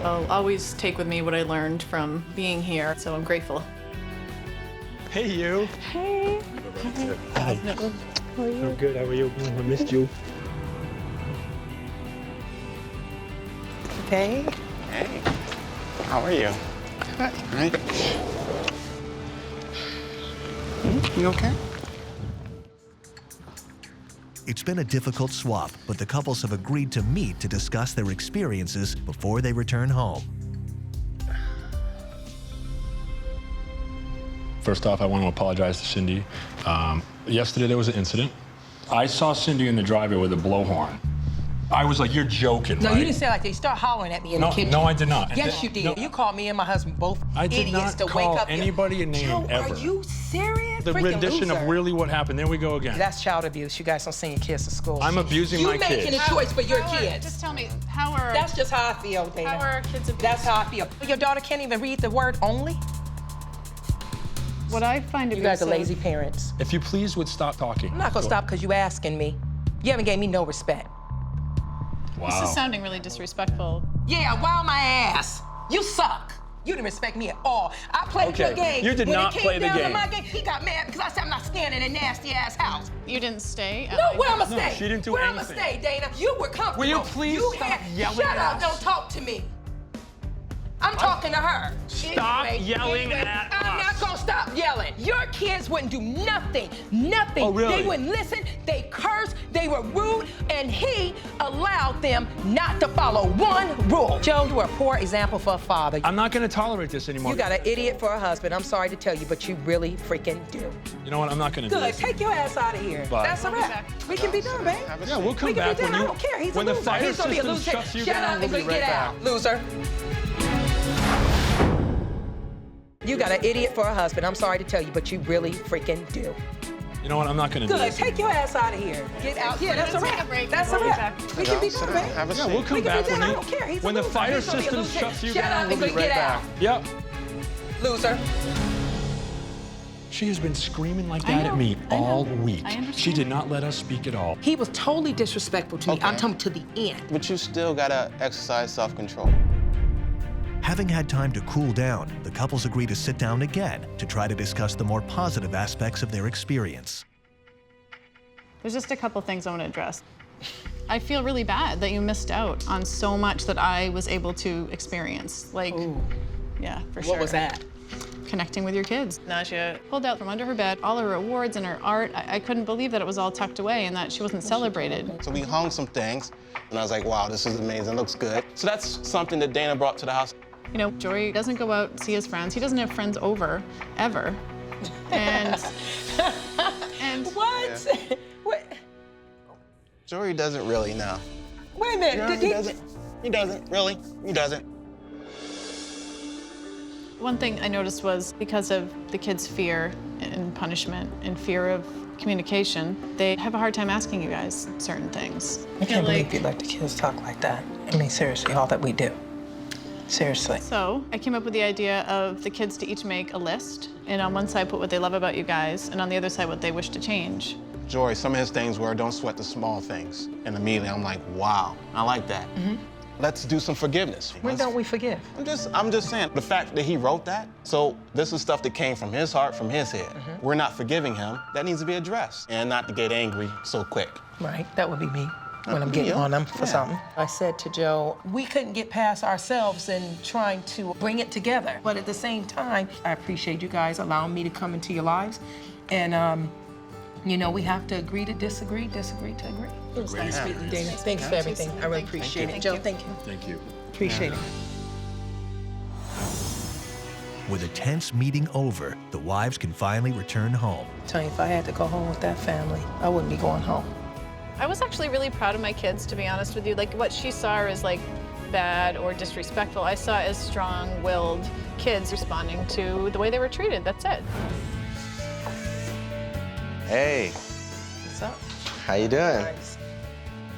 I'll always take with me what I learned from being here, so I'm grateful. Hey, you. Hey. Hi. How are you? I'm good. How are you? I missed you. Hey. Hey, how are you? Right? You okay? It's been a difficult swap, but the couples have agreed to meet to discuss their experiences before they return home. First off, I want to apologize to Cindy. Yesterday there was an incident. I saw Cindy in the driveway with a blowhorn. I was like, you're joking, No, right? you didn't say it like that. You start hollering at me in the kitchen. No, I did not. Yes, you did. No. You called me and my husband both I did idiots not to wake call up. anybody a name Joe, ever. Are you serious? The Freaking rendition loser. of really what happened. There we go again. That's child abuse. You guys don't send your kids to school. I'm abusing my kids. You making a choice for your kids. Just tell me, how are... That's just how I feel, Dana. How are our kids abused? That's how I feel. Your daughter can't even read the word only? What I find You guys are abusive- lazy parents. If you please would stop talking. I'm not gonna stop because you asking me. You haven't gave me no respect. Wow. This is sounding really disrespectful. Yeah, wow my ass. You suck. You didn't respect me at all. I played Okay, your game. you did not play the When it came game. down to my game, he got mad because I said I'm not staying in a nasty ass house. You didn't stay? No, where I'ma No, stay? she didn't do where anything. I'ma stay, Dana? You were comfortable. Will you please stop yelling Shut at up, us? don't talk to me. I'm talking to her. Stop yelling at I'm us. not gonna stop yelling. Your kids wouldn't do nothing, nothing. Oh, really? They wouldn't listen, they cursed, they were rude, and he allowed them not to follow one rule. Joe, you are a poor example for a father. I'm not going to tolerate this anymore. You got an idiot for a husband. I'm sorry to tell you, but you really freaking do. You know what? I'm not going to do Good, this. take your ass out of here. Bye. That's a wrap. We can be done, babe. Yeah, we'll come We can back be done. when I you. don't care. He's when a the loser. fire He's gonna be a system loser. shuts you Shut down, up we'll and be get right out, back. loser. You got an idiot for a husband. I'm sorry to tell you, but you really freaking do. You know what? I'm not going to do Good, this. take your ass out of here. Get out. Yeah, that's a Take a wrap. break. That's a We'll be wrap. back. We can be Sit done, down, babe. have a Yeah, seat. we'll come We can back be done. when I don't care. He's a when the loser. fire He's gonna be a system loser. shuts you Shut down, up we'll and be go right get back. out. Yep. Loser. She has been screaming like I that know, at me I know. all week. I understand. She did not let us speak at all. He was totally disrespectful to me. Okay. I'm talking to the end. But you still gotta exercise self-control. Having had time to cool down, the couples agree to sit down again to try to discuss the more positive aspects of their experience. There's just a couple things I want to address. I feel really bad that you missed out on so much that I was able to experience. Like, yeah, for sure. What was that? Connecting with your kids. Naja pulled out from under her bed all her awards and her art. I couldn't believe that it was all tucked away and that she wasn't celebrated. So we hung some things, and I was like, wow, this is amazing, looks good. So that's something that Dana brought to the house. You know, Jory doesn't go out and see his friends. He doesn't have friends over, ever. And What? What? Jory doesn't really know. Wait a minute. Yeah, Did he doesn't. He doesn't, really. He doesn't. One thing I noticed was because of the kids' fear and punishment and fear of communication, they have a hard time asking you guys certain things. I can't believe you let the kids talk like that. I mean, seriously, all that we do. Seriously. So I came up with the idea of the kids to each make a list, and on one side put what they love about you guys, and on the other side what they wish to change. Jory, some of his things were don't sweat the small things. And immediately I'm like, wow, I like that. Let's do some forgiveness. When don't we forgive? I'm just saying, the fact that he wrote that, so this is stuff that came from his heart, from his head. We're not forgiving him. That needs to be addressed, and not to get angry so quick. Right, that would be me when I'm getting on them for something. I said to Joe, we couldn't get past ourselves and trying to bring it together. But at the same time, I appreciate you guys allowing me to come into your lives. And, you know, we have to agree to disagree, disagree to agree. It was nice meeting you, Dana. Thanks for everything. I really appreciate it. Joe, thank you. Thank you. Appreciate it. With a tense meeting over, the wives can finally return home. Tell you, if I had to go home with that family, I wouldn't be going home. I was actually really proud of my kids, to be honest with you. Like, what she saw as like bad or disrespectful, I saw as strong-willed kids responding to the way they were treated. That's it. Hey, What's up? how you doing? Nice.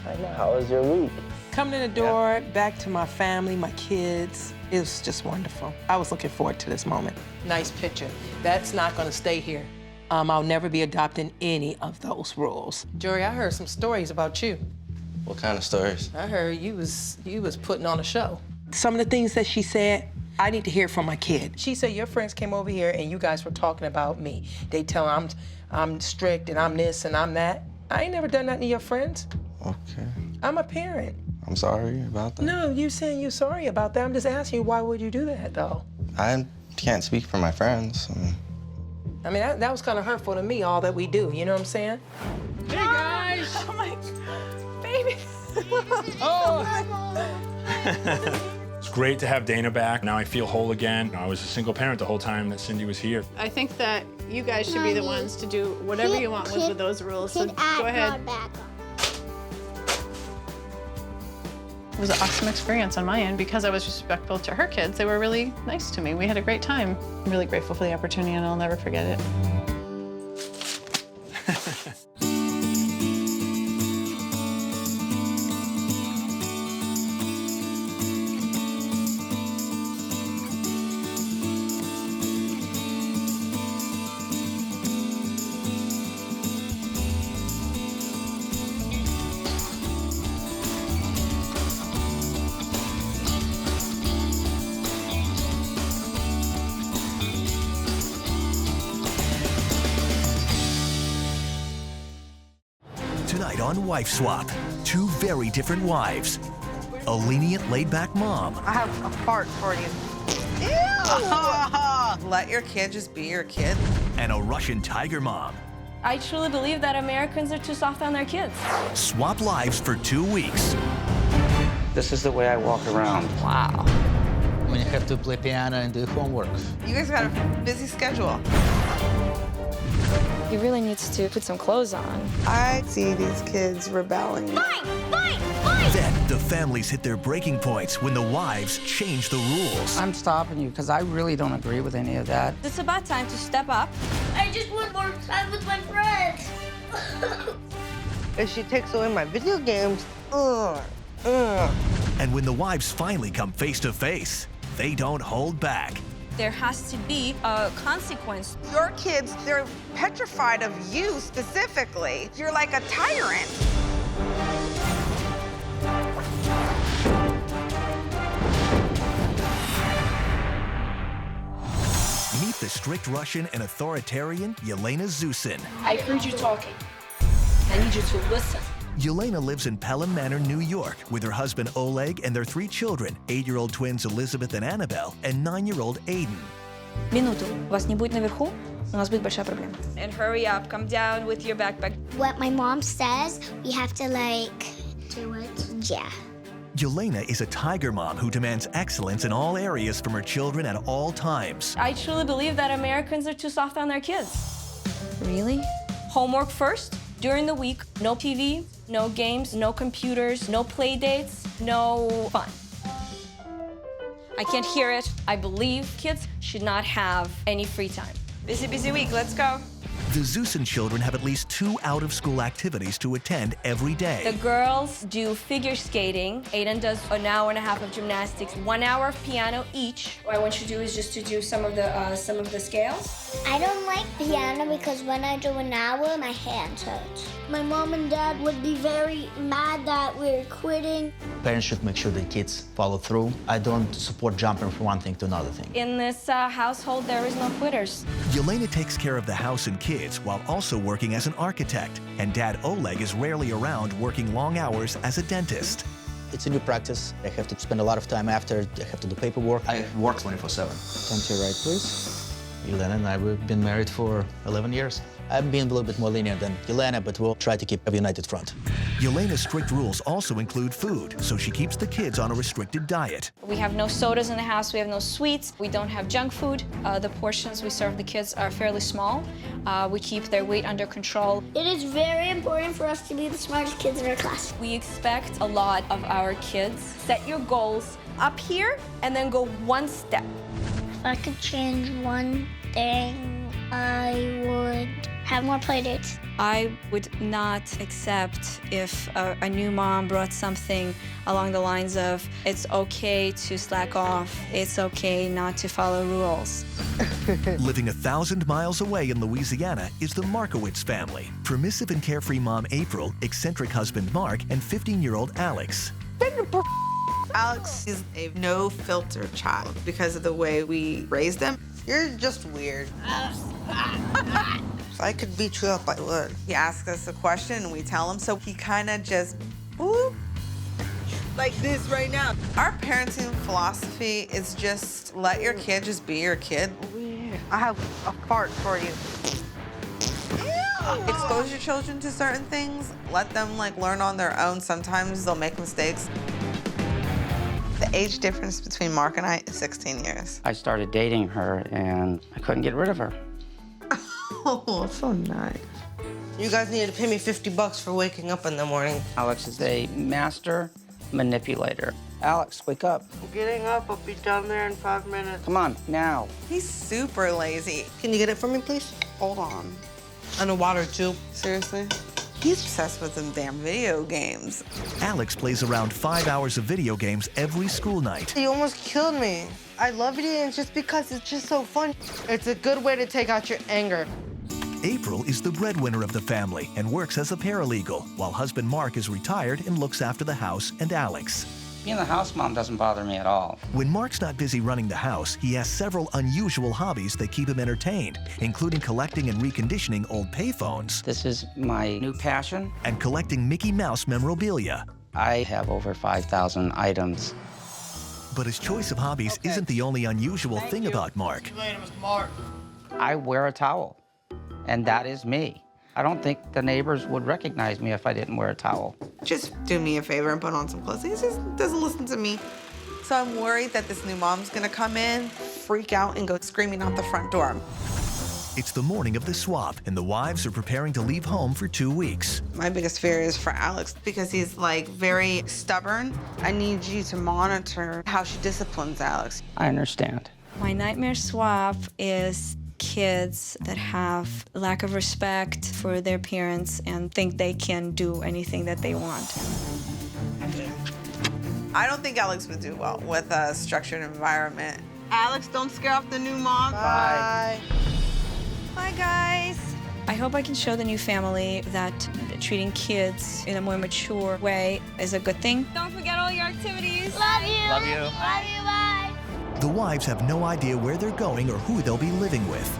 I know. How was your week? Coming in the door, back to my family, my kids, it was just wonderful. I was looking forward to this moment. Nice picture. That's not gonna stay here. I'll never be adopting any of those rules. Jory, I heard some stories about you. What kind of stories? I heard you was putting on a show. Some of the things that she said, I need to hear from my kid. She said your friends came over here and you guys were talking about me. They tell them I'm strict and I'm this and I'm that. I ain't never done that to your friends. Okay. I'm a parent. I'm sorry about that. No, you saying you're sorry about that. I'm just asking you, why would you do that, though? I can't speak for my friends. I mean, that was kind of hurtful to me, all that we do. You know what I'm saying? Hey, guys! Oh, my baby. It's great to have Dana back. Now I feel whole again. I was a single parent the whole time that Cindy was here. I think that you guys should be the ones to do whatever you want with those rules, so go ahead. It was an awesome experience on my end because I was respectful to her kids. They were really nice to me. We had a great time. I'm really grateful for the opportunity, and I'll never forget it. Tonight on Wife Swap, two very different wives. A lenient, laid-back mom. I have a fart for you. Ew! Let your kid just be your kid. And a Russian tiger mom. I truly believe that Americans are too soft on their kids. Swap lives for 2 weeks. This is the way I walk around. Wow. When you have to play piano and do homework. You guys got a busy schedule. He really needs to put some clothes on. I see these kids rebelling. Then the families hit their breaking points when the wives change the rules. I'm stopping you because I really don't agree with any of that. It's about time to step up. I just want more time with my friends. If she takes away my video games, And when the wives finally come face to face, they don't hold back. There has to be a consequence. Your kids, they're petrified of you specifically. You're like a tyrant. Meet the strict Russian and authoritarian Yelena Zusin. I heard you talking. I need you to listen. Yelena lives in Pelham Manor, New York, with her husband Oleg and their 3 children, 8-year-old twins Elizabeth and Annabelle, and 9-year-old Aiden. Минуту. Вас не будет наверху? У нас будет большая проблема. And hurry up. Come down with your backpack. What my mom says, we have to do it. Yeah. Yelena is a tiger mom who demands excellence in all areas from her children at all times. I truly believe that Americans are too soft on their kids. Really? Homework first. During the week, no TV, no games, no computers, no play dates, no fun. I can't hear it. I believe kids should not have any free time. Busy, busy week. Let's go. The Zeusen children have at least 2 out-of-school activities to attend every day. The girls do figure skating. Aiden does an hour and a half of gymnastics, 1 hour of piano each. What I want you to do is just to do some of the scales. I don't like piano because when I do an hour, my hands hurt. My mom and dad would be very mad that we're quitting. Parents should make sure the kids follow through. I don't support jumping from one thing to another thing. In this household, there is no quitters. Yelena takes care of the house and kids while also working as an architect, and Dad Oleg is rarely around working long hours as a dentist. It's a new practice. I have to spend a lot of time after. I have to do paperwork. I work 24/7. Come to your right, please. Yelena and I, we've been married for 11 years. I'm being a little bit more lenient than Yelena, but we'll try to keep a united front. Yelena's strict rules also include food, so she keeps the kids on a restricted diet. We have no sodas in the house, we have no sweets, we don't have junk food. The portions we serve the kids are fairly small. We keep their weight under control. It is very important for us to be the smartest kids in our class. We expect a lot of our kids. Set your goals up here and then go one step. If I could change one thing, I would have more play dates. I would not accept if a new mom brought something along the lines of, it's okay to slack off, it's okay not to follow rules. Living 1,000 miles away in Louisiana is the Markowitz family. Permissive and carefree mom April, eccentric husband Mark, and 15-year-old Alex. Alex is a no-filter child because of the way we raised him. You're just weird. If I could beat you up, I would. He asks us a question and we tell him, so he kind of just, whoop, like this right now. Our parenting philosophy is just let your kid just be your kid. I have a fart for you. Ew. Expose your children to certain things. Let them learn on their own. Sometimes they'll make mistakes. The age difference between Mark and I is 16 years. I started dating her, and I couldn't get rid of her. Oh, so nice. You guys needed to pay me $50 for waking up in the morning. Alex is a master manipulator. Alex, wake up. I'm getting up. I'll be down there in 5 minutes. Come on, now. He's super lazy. Can you get it for me, please? Hold on. And a water, too. Seriously? He's obsessed with them damn video games. Alex plays around 5 hours of video games every school night. You almost killed me. I love video games just because it's just so fun. It's a good way to take out your anger. April is the breadwinner of the family and works as a paralegal, while husband Mark is retired and looks after the house and Alex. Being the house mom doesn't bother me at all. When Mark's not busy running the house, he has several unusual hobbies that keep him entertained, including collecting and reconditioning old payphones. This is my new passion. And collecting Mickey Mouse memorabilia. I have over 5,000 items. But his choice of hobbies isn't the only unusual thing about Mark. See you later, Mr. Mark. I wear a towel, and that is me. I don't think the neighbors would recognize me if I didn't wear a towel. Just do me a favor and put on some clothes. He just doesn't listen to me. So I'm worried that this new mom's gonna come in, freak out, and go screaming out the front door. It's the morning of the swap, and the wives are preparing to leave home for 2 weeks. My biggest fear is for Alex because he's very stubborn. I need you to monitor how she disciplines Alex. I understand. My nightmare swap is kids that have lack of respect for their parents and think they can do anything that they want. I don't think Alex would do well with a structured environment. Alex, don't scare off the new mom. Bye. Bye, guys. I hope I can show the new family that treating kids in a more mature way is a good thing. Don't forget all your activities. Love you. Love you. Love you, bye. The wives have no idea where they're going or who they'll be living with.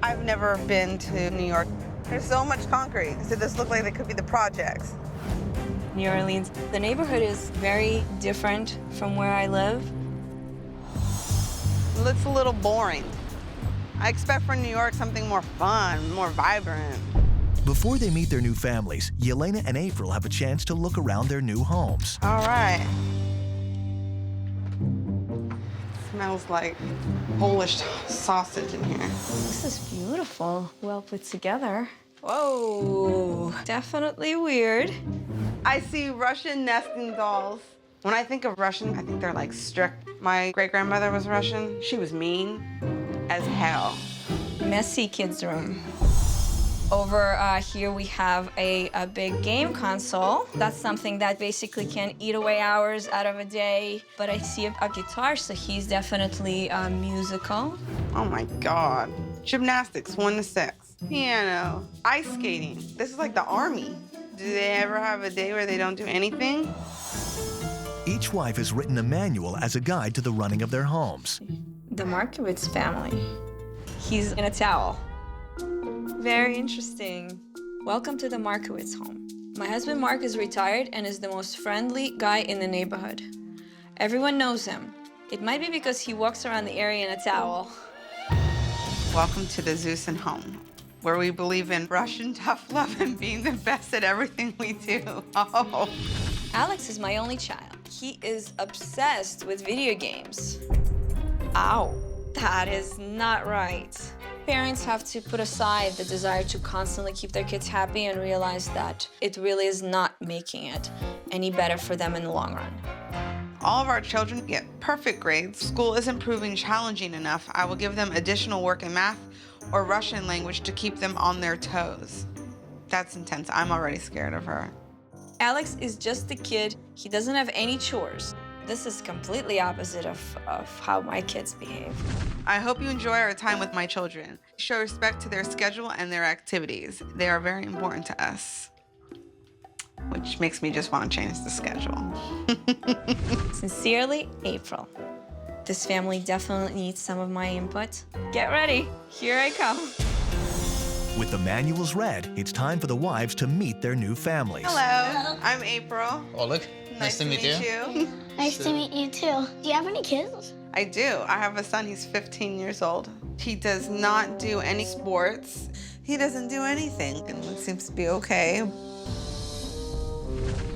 I've never been to New York. There's so much concrete. So this looks like they could be the projects. New Orleans, the neighborhood is very different from where I live. It looks a little boring. I expect from New York something more fun, more vibrant. Before they meet their new families, Yelena and April have a chance to look around their new homes. All right. Smells like Polish sausage in here. This is beautiful, well put together. Whoa, definitely weird. I see Russian nesting dolls. When I think of Russian, I think they're like strict. My great-grandmother was Russian. She was mean as hell. Messy kids' room. Over here we have a big game console. That's something that basically can eat away hours out of a day. But I see a guitar, so he's definitely musical. Oh my God. Gymnastics, 1 to 6. Piano, ice skating. This is like the army. Do they ever have a day where they don't do anything? Each wife has written a manual as a guide to the running of their homes. The Markowitz family. He's in a towel. Very interesting. Welcome to the Markowitz home. My husband Mark is retired and is the most friendly guy in the neighborhood. Everyone knows him. It might be because he walks around the area in a towel. Welcome to the Zeusen home, where we believe in Russian tough love and being the best at everything we do. Oh. Alex is my only child. He is obsessed with video games. Ow, that is not right. Parents have to put aside the desire to constantly keep their kids happy and realize that it really is not making it any better for them in the long run. All of our children get perfect grades. School isn't proving challenging enough. I will give them additional work in math or Russian language to keep them on their toes. That's intense. I'm already scared of her. Alex is just a kid. He doesn't have any chores. This is completely opposite of how my kids behave. I hope you enjoy our time with my children. Show respect to their schedule and their activities. They are very important to us, which makes me just want to change the schedule. Sincerely, April. This family definitely needs some of my input. Get ready, here I come. With the manuals read, it's time for the wives to meet their new families. Hello, I'm April. Oleg, nice to meet you. Nice to meet you too. Do you have any kids? I do. I have a son. He's 15 years old. He does not do any sports. He doesn't do anything, and it seems to be okay.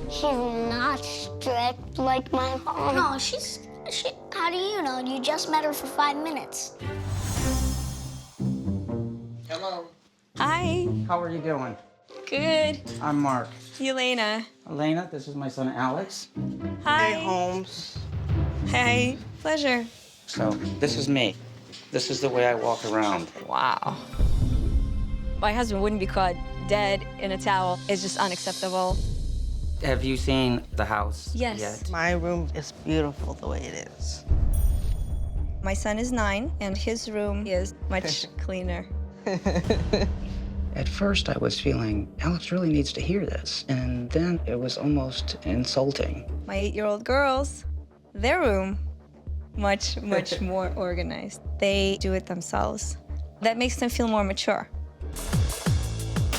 She's not strict like my mom. No, how do you know? You just met her for 5 minutes. Hello. Hi. How are you doing? Good. I'm Mark. Elena. Elena, this is my son Alex. Hi. Hey, Holmes. Hey, pleasure. So, this is me. This is the way I walk around. Wow. My husband wouldn't be caught dead in a towel. It's just unacceptable. Have you seen the house Yes. yet? My room is beautiful the way it is. My son is 9, and his room is much cleaner. At first, I was feeling, Alex really needs to hear this. And then it was almost insulting. My 8-year-old girls, their room, much more organized. They do it themselves. That makes them feel more mature.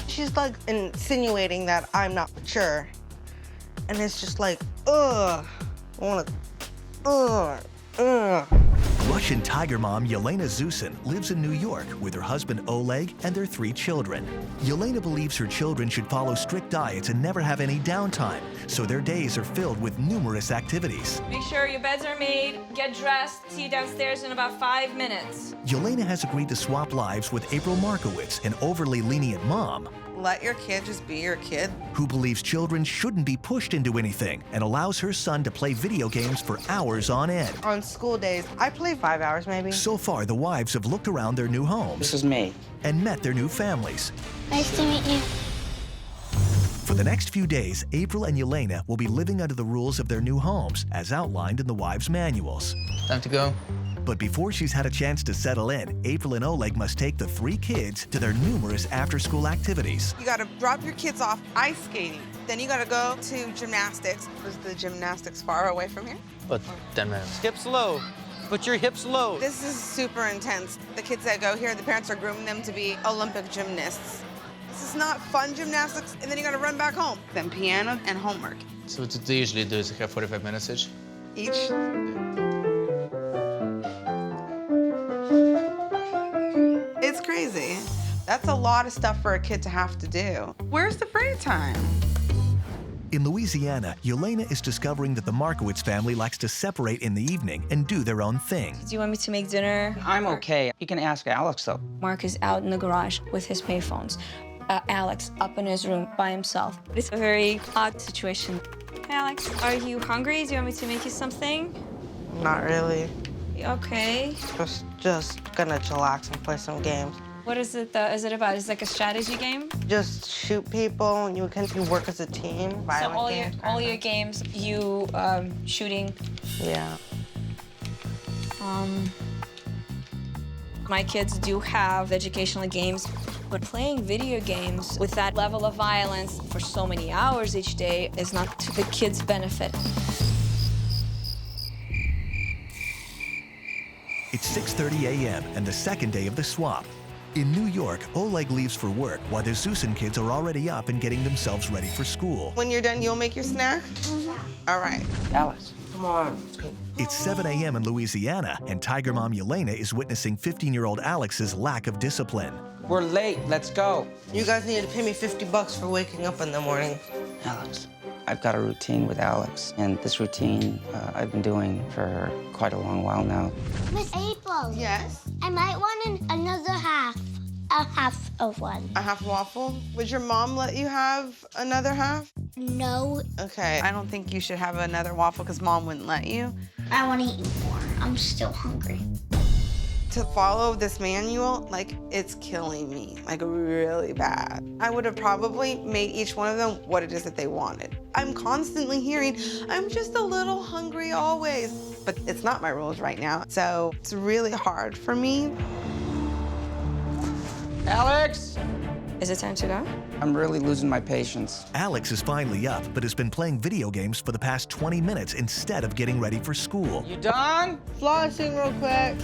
She's like insinuating that I'm not mature. And it's just like, ugh. I wanna, ugh. Russian tiger mom Yelena Zeusen lives in New York with her husband Oleg and their 3 children. Yelena believes her children should follow strict diets and never have any downtime, so their days are filled with numerous activities. Make sure your beds are made, get dressed, see you downstairs in about 5 minutes. Yelena has agreed to swap lives with April Markowitz, an overly lenient mom Let your kid just be your kid. who believes children shouldn't be pushed into anything and allows her son to play video games for hours on end. On school days, I play 5 hours maybe. So far, the wives have looked around their new homes This is me. and met their new families. Nice to meet you. For the next few days, April and Yelena will be living under the rules of their new homes, as outlined in the wives' manuals. Time to go. But before she's had a chance to settle in, April and Oleg must take the 3 kids to their numerous after-school activities. You gotta drop your kids off ice skating. Then you gotta go to gymnastics. Is the gymnastics far away from here? But 10 minutes. Hips low. Put your hips low. This is super intense. The kids that go here, the parents are grooming them to be Olympic gymnasts. This is not fun gymnastics, and then you gotta run back home. Then piano and homework. So what they usually do is have 45 minutes each? Each. It's crazy. That's a lot of stuff for a kid to have to do. Where's the free time? In Louisiana, Yelena is discovering that the Markowitz family likes to separate in the evening and do their own thing. Do you want me to make dinner? I'm okay. You can ask Alex, though. Mark is out in the garage with his payphones. Alex up in his room by himself. It's a very odd situation. Hey, Alex. Are you hungry? Do you want me to make you something? Not really. Okay. Just gonna chillax and play some games. What is it about? Is it like a strategy game? Just shoot people, and you can work as a team. So all your games, you shooting. Yeah. My kids do have educational games, but playing video games with that level of violence for so many hours each day is not to the kids' benefit. It's 6:30 a.m. and the second day of the swap. In New York, Oleg leaves for work while the Zusin kids are already up and getting themselves ready for school. When you're done, you'll make your snack? All right. Alex, come on. Let's go. It's 7 a.m. in Louisiana, and Tiger Mom Yelena is witnessing 15-year-old Alex's lack of discipline. We're late. Let's go. You guys need to pay me $50 for waking up in the morning. Alex, I've got a routine with Alex, and this routine I've been doing for quite a long while now. Miss April. Yes? I might want another half. A half of one. A half waffle? Would your mom let you have another half? No. Okay. I don't think you should have another waffle because mom wouldn't let you. I want to eat more. I'm still hungry. To follow this manual, like, it's killing me, like, really bad. I would have probably made each one of them what it is that they wanted. I'm constantly hearing, I'm just a little hungry always. But it's not my rules right now, so it's really hard for me. Alex! Is it time to go? I'm really losing my patience. Alex is finally up, but has been playing video games for the past 20 minutes instead of getting ready for school. You done? Flossing real quick.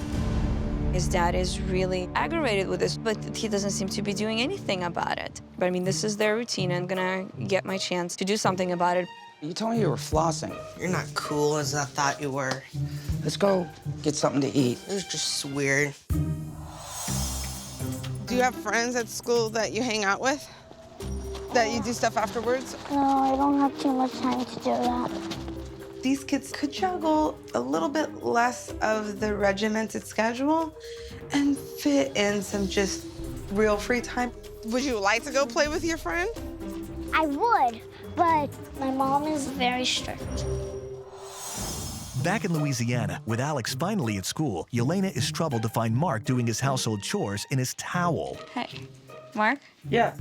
His dad is really aggravated with this, but he doesn't seem to be doing anything about it. But I mean, this is their routine. I'm gonna get my chance to do something about it. You told me you were flossing. You're not cool as I thought you were. Let's go get something to eat. It was just weird. Do you have friends at school that you hang out with? That you do stuff afterwards? No, I don't have too much time to do that. These kids could juggle a little bit less of the regimented schedule and fit in some just real free time. Would you like to go play with your friend? I would, but my mom is very strict. Back in Louisiana, with Alex finally at school, Yelena is troubled to find Mark doing his household chores in his towel. Hey, Mark? Yeah.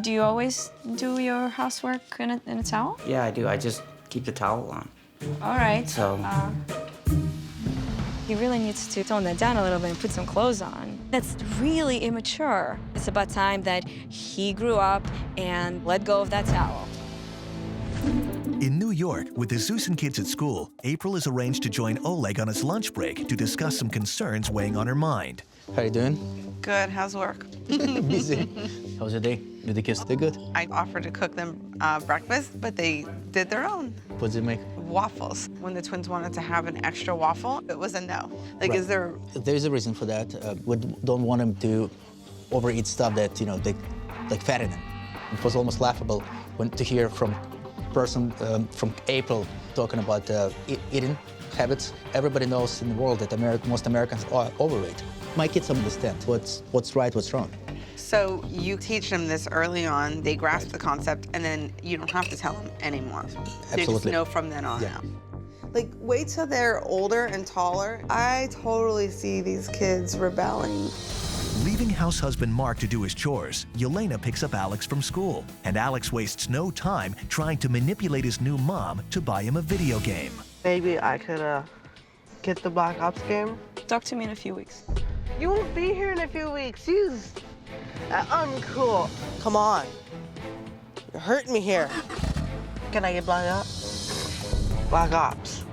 Do you always do your housework in a towel? Yeah, I do. I just keep the towel on. All right. So. He really needs to tone that down a little bit and put some clothes on. That's really immature. It's about time that he grew up and let go of that towel. In New York, with the Zusin kids at school, April is arranged to join Oleg on his lunch break to discuss some concerns weighing on her mind. How you doing? Good, how's work? Busy. How was your day? Did the kids do good? I offered to cook them breakfast, but they did their own. What did they make? Waffles. When the twins wanted to have an extra waffle, it was a no. Like, Right. is there... There's a reason for that. We don't want them to overeat stuff that, you know, they like fatten them. It was almost laughable to hear from person from April talking about eating habits. Everybody knows in the world that most Americans are overweight. My kids understand what's right, what's wrong. So you teach them this early on, they grasp the concept, and then you don't have to tell them anymore. They just know from then on out. Like, wait till they're older and taller. I totally see these kids rebelling. Leaving house husband Mark to do his chores, Yelena picks up Alex from school, and Alex wastes no time trying to manipulate his new mom to buy him a video game. Maybe I could get the Black Ops game. Talk to me in a few weeks. You won't be here in a few weeks. She's uncool. Come on. You're hurting me here. Can I get Black Ops? Black Ops.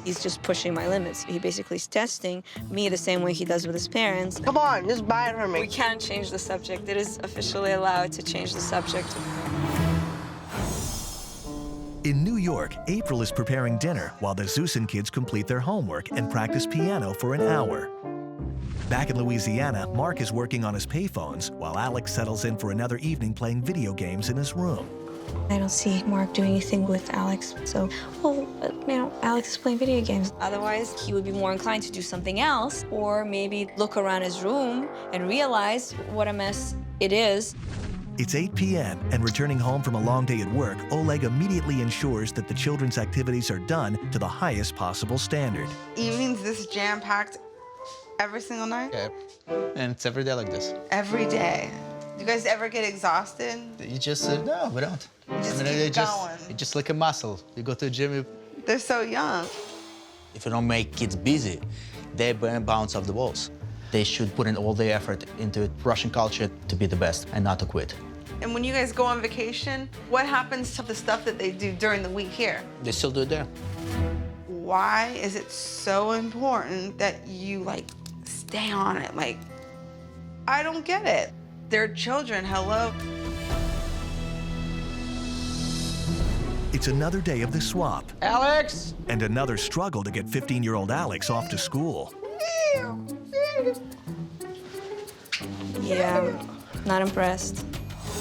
He's just pushing my limits. He basically is testing me the same way he does with his parents. Come on, just buy it for me. We can't change the subject. It is officially allowed to change the subject. In New York, April is preparing dinner while the Zusin kids complete their homework and practice piano for an hour. Back in Louisiana, Mark is working on his payphones while Alex settles in for another evening playing video games in his room. I don't see Mark doing anything with Alex, so, well, you know, Alex is playing video games. Otherwise, he would be more inclined to do something else, or maybe look around his room and realize what a mess it is. It's 8 p.m., and returning home from a long day at work, Oleg immediately ensures that the children's activities are done to the highest possible standard. Evenings this jam-packed every single night? Yeah, and it's every day like this. Every day. Do you guys ever get exhausted? You just, no, we don't. You just keep going. It's just like a muscle. You go to the gym, They're so young. If you don't make kids busy, they bounce off the walls. They should put in all their effort into it. Russian culture to be the best and not to quit. And when you guys go on vacation, what happens to the stuff that they do during the week here? They still do it there. Why is it so important that you, like, stay on it? Like, I don't get it. They're children, hello. It's another day of the swap. Alex! And another struggle to get 15-year-old Alex off to school. Yeah, not impressed.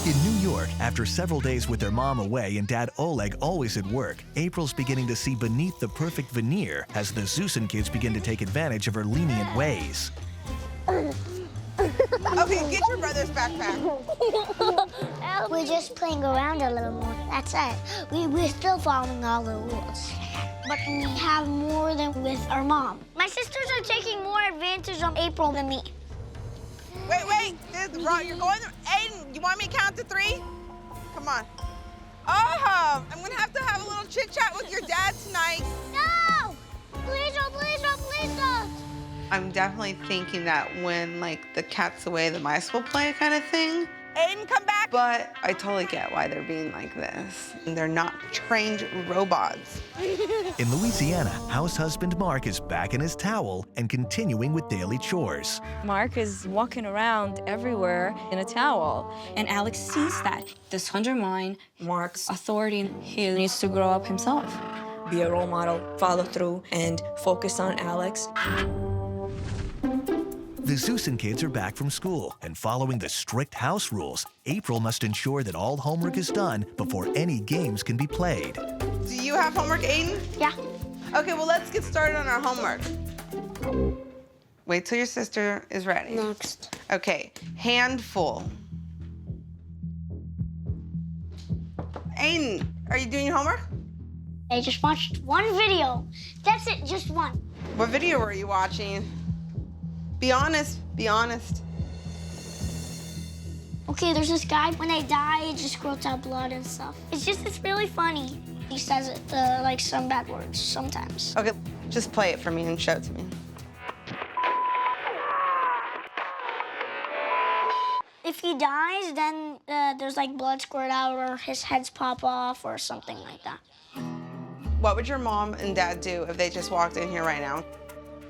In New York, after several days with their mom away and dad Oleg always at work, April's beginning to see beneath the perfect veneer as the Zeusen kids begin to take advantage of her lenient ways. Okay, get your brother's backpack. We're just playing around a little more. That's it. We're still following all the rules. But we have more than with our mom. My sisters are taking more advantage of April than me. Wait. You're going there. Aiden, you want me to count to 3? Come on. Oh, I'm going to have a little chit-chat with your dad tonight. No! Please don't, please don't, please don't! I'm definitely thinking that when, like, the cat's away, the mice will play kind of thing. Aiden, come back! But I totally get why they're being like this. They're not trained robots. In Louisiana, house husband Mark is back in his towel and continuing with daily chores. Mark is walking around everywhere in a towel, and Alex sees that. This undermines Mark's authority. He needs to grow up himself. Be a role model, follow through, and focus on Alex. The Zeusen kids are back from school, and following the strict house rules, April must ensure that all homework is done before any games can be played. Do you have homework, Aiden? Yeah. Okay, well, let's get started on our homework. Wait till your sister is ready. Next. Okay, handful. Aiden, are you doing your homework? I just watched one video. That's it, just one. What video were you watching? Be honest, be honest. Okay, there's this guy, when they die, it just squirts out blood and stuff. It's really funny. He says it, like some bad words sometimes. Okay, just play it for me and show it to me. If he dies, then there's like blood squirt out or his heads pop off or something like that. What would your mom and dad do if they just walked in here right now?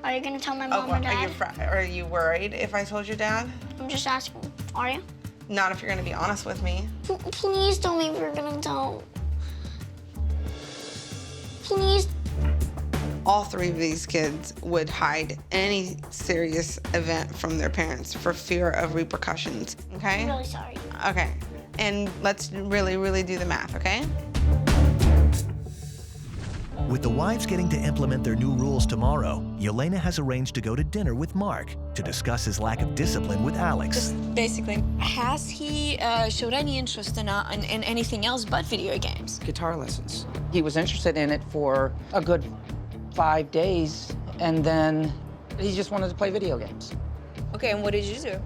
Are you gonna tell my mom or dad? Are you worried if I told your dad? I'm just asking, are you? Not if you're gonna be honest with me. Please tell me if you're gonna tell. Please. All 3 of these kids would hide any serious event from their parents for fear of repercussions, okay? I'm really sorry. Okay, and let's really do the math, okay? With the wives getting to implement their new rules tomorrow, Yelena has arranged to go to dinner with Mark to discuss his lack of discipline with Alex. Just basically, has he showed any interest in anything else but video games? Guitar lessons. He was interested in it for a good 5 days, and then he just wanted to play video games. Okay, and what did you do?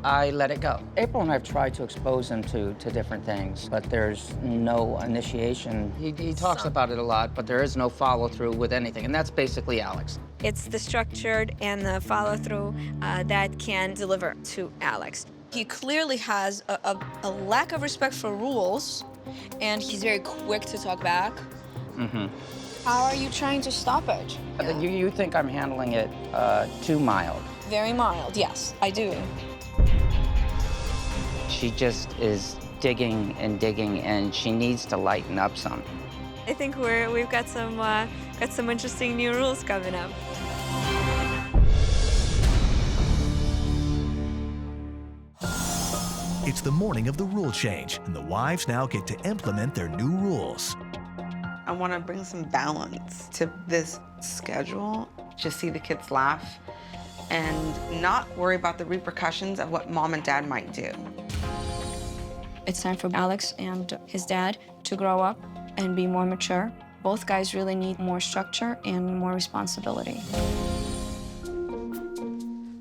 I let it go. April and I have tried to expose him to different things, but there's no initiation. He talks about it a lot, but there is no follow-through with anything, and that's basically Alex. It's the structured and the follow-through that can deliver to Alex. He clearly has a lack of respect for rules, and he's very quick to talk back. Mm-hmm. How are you trying to stop it? You think I'm handling it too mild. Very mild, yes, I do. She just is digging and digging, and she needs to lighten up some. I think we've got some interesting new rules coming up. It's the morning of the rule change, and the wives now get to implement their new rules. I want to bring some balance to this schedule. Just see the kids laugh and not worry about the repercussions of what mom and dad might do. It's time for Alex and his dad to grow up and be more mature. Both guys really need more structure and more responsibility.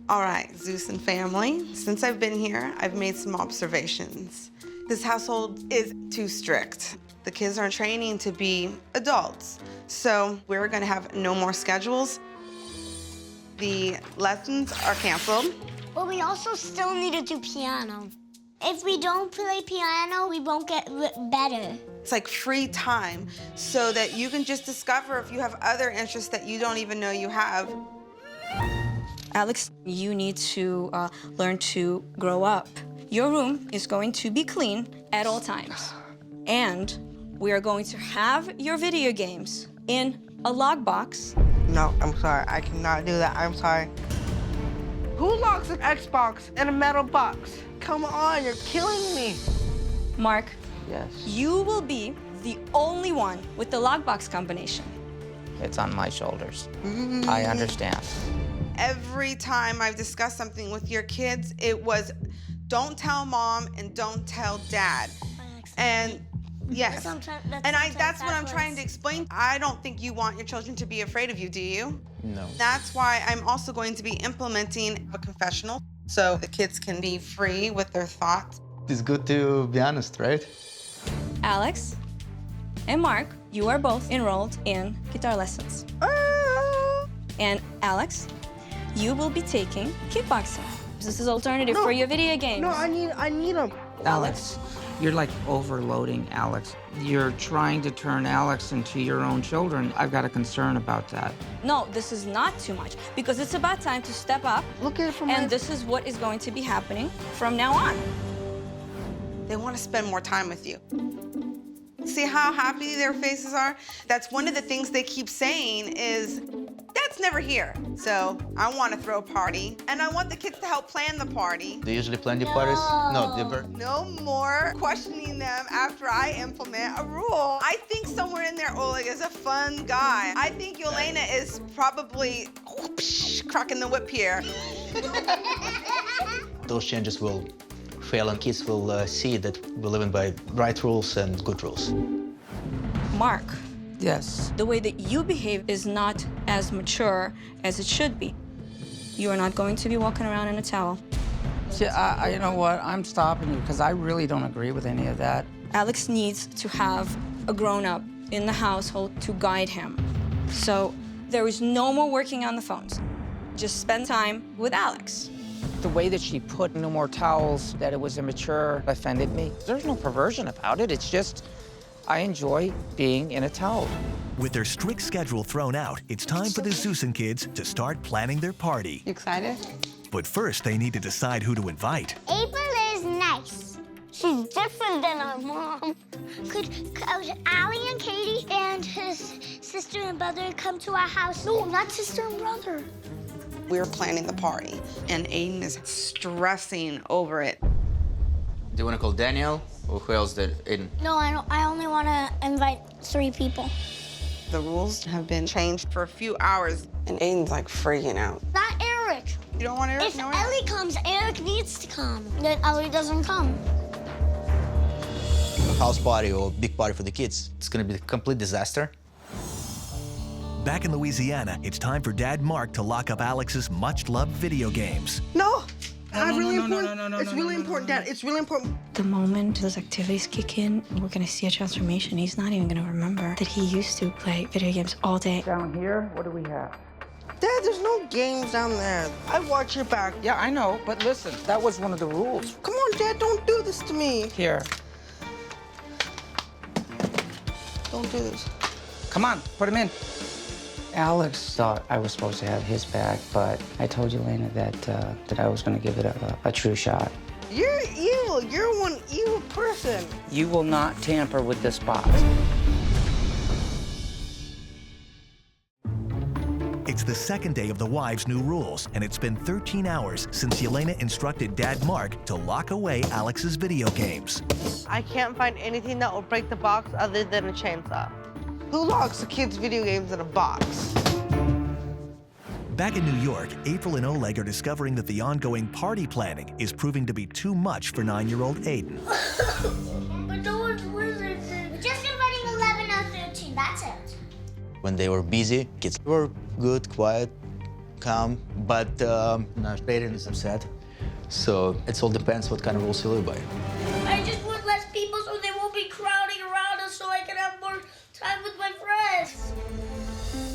All right, Zeus and family, since I've been here, I've made some observations. This household is too strict. The kids are training to be adults, so we're gonna have no more schedules. The lessons are canceled. But we also still need to do piano. If we don't play piano, we won't get better. It's like free time so that you can just discover if you have other interests that you don't even know you have. Alex, you need to learn to grow up. Your room is going to be clean at all times. And we are going to have your video games in a lockbox. No, I'm sorry. I cannot do that. I'm sorry. Who locks an Xbox in a metal box? Come on, you're killing me. Mark, Yes. you will be the only one with the lockbox combination. It's on my shoulders. I understand. Every time I've discussed something with your kids, it was don't tell mom and don't tell dad. And yes, that's what I'm trying to explain. I don't think you want your children to be afraid of you, do you? No. That's why I'm also going to be implementing a confessional so the kids can be free with their thoughts. It's good to be honest, right? Alex and Mark, you are both enrolled in guitar lessons. And Alex, you will be taking kickboxing. This is alternative for your video games. No, I need them. Alex, you're like overloading Alex. You're trying to turn Alex into your own children. I've got a concern about that. No, this is not too much because it's about time to step up. Look at it from And this is what is going to be happening from now on. They want to spend more time with you. See how happy their faces are? That's one of the things they keep saying is, Dad's never here. So I want to throw a party, and I want the kids to help plan the party. They usually plan the parties? No, never. No more questioning them after I implement a rule. I think somewhere in there, Oleg is a fun guy. I think Yelena is probably cracking the whip here. Those changes will fail and kids will see that we're living by right rules and good rules. Mark, Yes. the way that you behave is not as mature as it should be. You are not going to be walking around in a towel. See, you know what? I'm stopping you because I really don't agree with any of that. Alex needs to have a grown-up in the household to guide him. So there is no more working on the phones. Just spend time with Alex. The way that she put no more towels, that it was immature, offended me. There's no perversion about it. It's just, I enjoy being in a towel. With their strict schedule thrown out, it's time for the Zeusen kids to start planning their party. You excited? But first, they need to decide who to invite. April is nice. She's different than our mom. Could Allie and Katie and his sister and brother come to our house? No, not sister and brother. We're planning the party, and Aiden is stressing over it. Do you want to call Daniel, or who else did Aiden? No, I don't. I only want to invite 3 people. The rules have been changed for a few hours, and Aiden's like freaking out. Not Eric. You don't want Eric? If No, Ellie comes, Eric needs to come. Then Ellie doesn't come. A house party or big party for the kids. It's going to be a complete disaster. Back in Louisiana, it's time for Dad Mark to lock up Alex's much-loved video games. No! No, really no, important. no, no, It's no, really no, important, no, no. Dad. It's really important. The moment those activities kick in, we're gonna see a transformation. He's not even gonna remember that he used to play video games all day. Down here, what do we have? Dad, there's no games down there. I watch your back. Yeah, I know, but listen, that was one of the rules. Come on, Dad, don't do this to me. Here, Don't do this. come on, put him in. Alex thought I was supposed to have his back, but I told Yelena that I was going to give it a true shot. You're evil. You're one evil person. You will not tamper with this box. It's the second day of the wives' new rules, and it's been 13 hours since Yelena instructed Dad Mark to lock away Alex's video games. I can't find anything that will break the box other than a chainsaw. Who locks the kids' video games in a box? Back in New York, April and Oleg are discovering that the ongoing party planning is proving to be too much for 9-year-old Aiden. But no one's listening. We're just inviting 11 or 13, that's it. When they were busy, kids were good, quiet, calm, but now Aiden is upset. So it all depends what kind of rules you live by. I just want less people so they won't be crowding around us so I can have more time with my friends.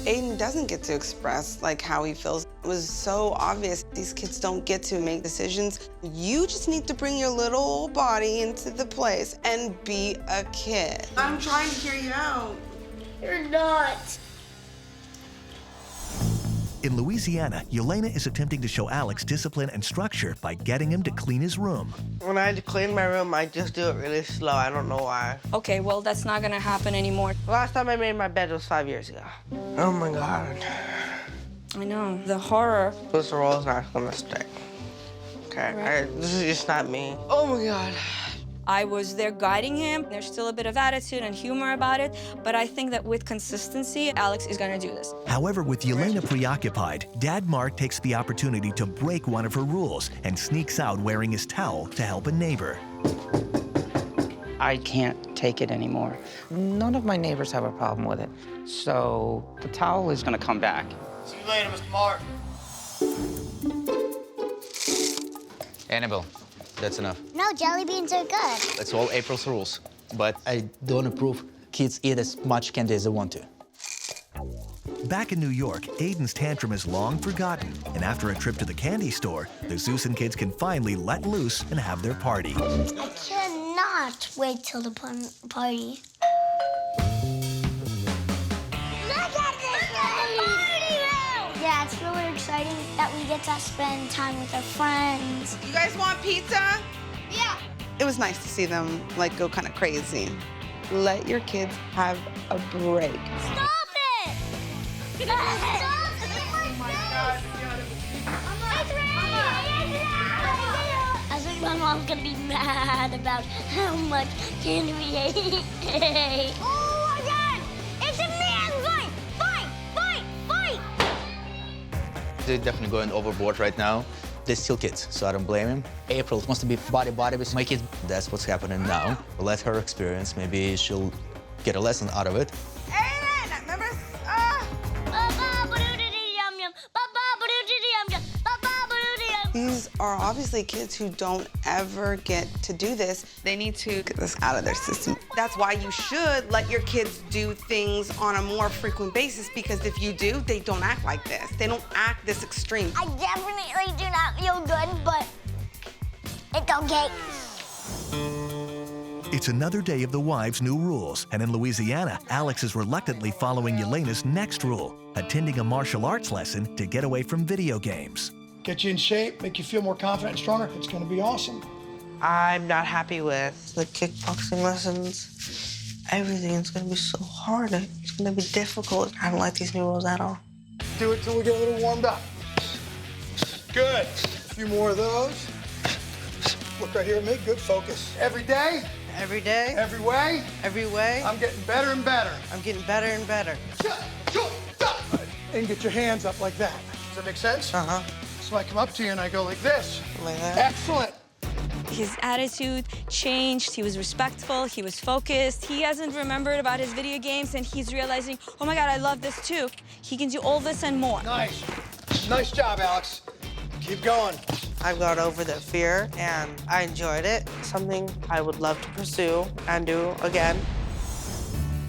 Aiden doesn't get to express like how he feels. It was so obvious. These kids don't get to make decisions. You just need to bring your little body into the place and be a kid. I'm trying to hear you out. You're not. In Louisiana, Yelena is attempting to show Alex discipline and structure by getting him to clean his room. When I clean my room, I just do it really slow. I don't know why. Okay, well, that's not gonna happen anymore. The last time I made my bed was 5 years ago. Oh my God. I know, the horror. This roll's not gonna stick. Okay, Right. this is just not me. Oh my God. I was there guiding him. There's still a bit of attitude and humor about it, but I think that with consistency, Alex is gonna do this. However, with Yelena preoccupied, Dad Mark takes the opportunity to break one of her rules and sneaks out wearing his towel to help a neighbor. I can't take it anymore. None of my neighbors have a problem with it. So the towel is gonna come back. See you later, Mr. Mark. Annabelle, that's enough. No, jelly beans are good. That's all April's rules. But I don't approve kids eat as much candy as they want to. Back in New York, Aiden's tantrum is long forgotten, and after a trip to the candy store, the Zeusen kids can finally let loose and have their party. I cannot wait till the party. Look at this party! Yeah, it's really exciting that we get to spend time with our friends. You guys want pizza? Yeah. It was nice to see them like go kind of crazy. Let your kids have a break. Stop it! Stop it! Oh my God, I think my mom's gonna be mad about how much candy we ate. Oh my God! It's a man fight! Fight! Fight! Fight! They're definitely going overboard right now. They're still kids, so I don't blame him. April wants to be body with my kids. That's what's happening now. Let her experience. Maybe she'll get a lesson out of it. Aiden, remember? These are obviously kids who don't ever get to do this. They need to get this out of their system. That's why you should let your kids do things on a more frequent basis, because if you do, they don't act like this. They don't act this extreme. I definitely do not feel good, but it's okay. It's another day of the wives' new rules, and in Louisiana, Alex is reluctantly following Yelena's next rule, attending a martial arts lesson to get away from video games. Get you in shape, make you feel more confident and stronger. It's gonna be awesome. I'm not happy with the kickboxing lessons. Everything is gonna be so hard. It's gonna be difficult. I don't like these new rules at all. Do it till we get a little warmed up. Good. A few more of those. Look right here at me, good focus. Every day. Every day. Every way. Every way. I'm getting better and better. I'm getting better and better. And get your hands up like that. Does that make sense? Uh-huh. So I come up to you and I go like this. Like that. Excellent. His attitude changed. He was respectful. He was focused. He hasn't remembered about his video games, and he's realizing, oh my God, I love this too. He can do all this and more. Nice. Nice job, Alex. Keep going. I've got over the fear, and I enjoyed it. Something I would love to pursue and do again.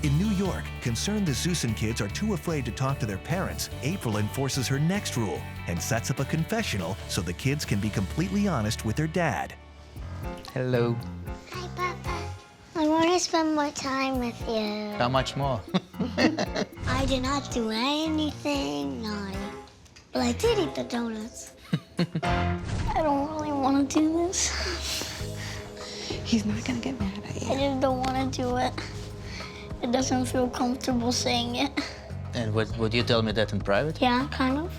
In New York, concerned the Zeusen kids are too afraid to talk to their parents, April enforces her next rule and sets up a confessional so the kids can be completely honest with their dad. Hello. Hi, Papa. I want to spend more time with you. How much more? I did not do anything naughty, but I did eat the donuts. I don't really want to do this. He's not gonna get mad at you. I just don't want to do it. It doesn't feel comfortable saying it. And would you tell me that in private? Yeah, kind of.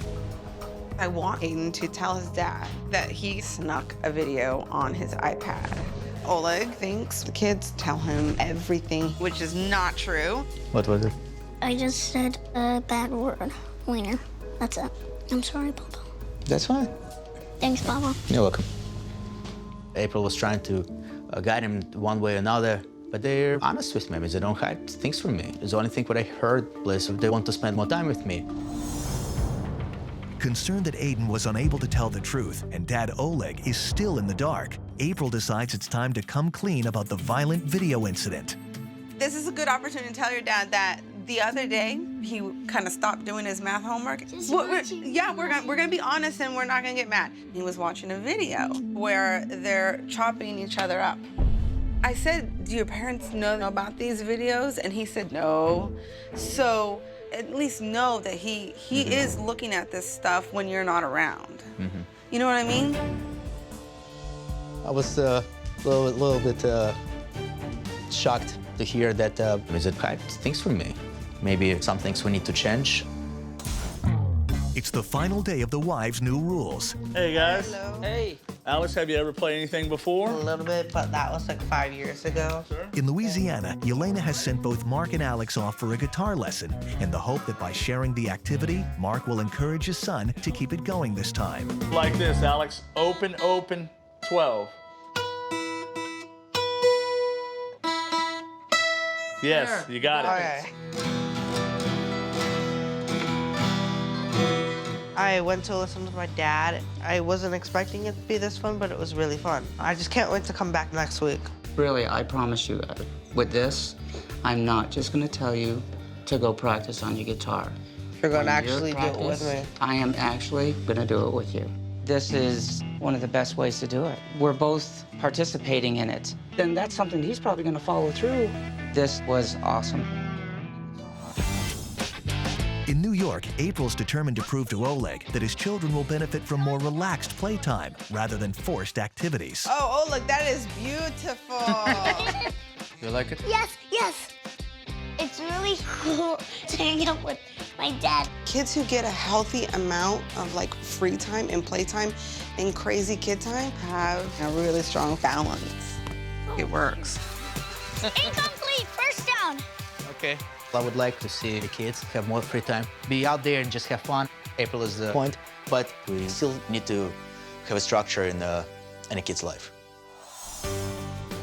I want Aiden to tell his dad that he snuck a video on his iPad. Oleg thinks the kids tell him everything, which is not true. What was it? I just said a bad word. Wiener. That's it. I'm sorry, Papa. That's fine. Thanks, Papa. You're welcome. April was trying to guide him one way or another, but they're honest with me. They don't hide things from me. The only thing what I heard was they want to spend more time with me. Concerned that Aiden was unable to tell the truth and Dad Oleg is still in the dark, April decides it's time to come clean about the violent video incident. This is a good opportunity to tell your dad that the other day he kind of stopped doing his math homework. We're gonna be honest and we're not gonna get mad. He was watching a video where they're chopping each other up. I said, do your parents know about these videos? And he said no. So at least know that he is looking at this stuff when you're not around. You know what I mean? I was a little bit shocked to hear that they hide things from me. Maybe some things we need to change. It's the final day of the wives' new rules. Hey, guys. Hello. Hey. Alex, have you ever played anything before? A little bit, but that was like 5 years ago. Sure. In Louisiana, Yelena has sent both Mark and Alex off for a guitar lesson in the hope that by sharing the activity, Mark will encourage his son to keep it going this time. Like this, Alex. Open, open, 12. Yes, you got it. Okay. I went to listen to my dad. I wasn't expecting it to be this fun, but it was really fun. I just can't wait to come back next week. Really, I promise you, with this, I'm not just gonna tell you to go practice on your guitar. You're gonna When actually do it with practice, me. I am actually gonna do it with you. This is one of the best ways to do it. We're both participating in it. Then that's something he's probably gonna follow through. This was awesome. In New York, April's determined to prove to Oleg that his children will benefit from more relaxed playtime rather than forced activities. Oh, look, that is beautiful. You like it? Yes, yes. It's really cool to hang out with my dad. Kids who get a healthy amount of like free time and playtime and crazy kid time have a really strong balance. It works. Incomplete, first down. Okay. I would like to see the kids have more free time, be out there and just have fun. April is the point, but we still need to have a structure in a kid's life.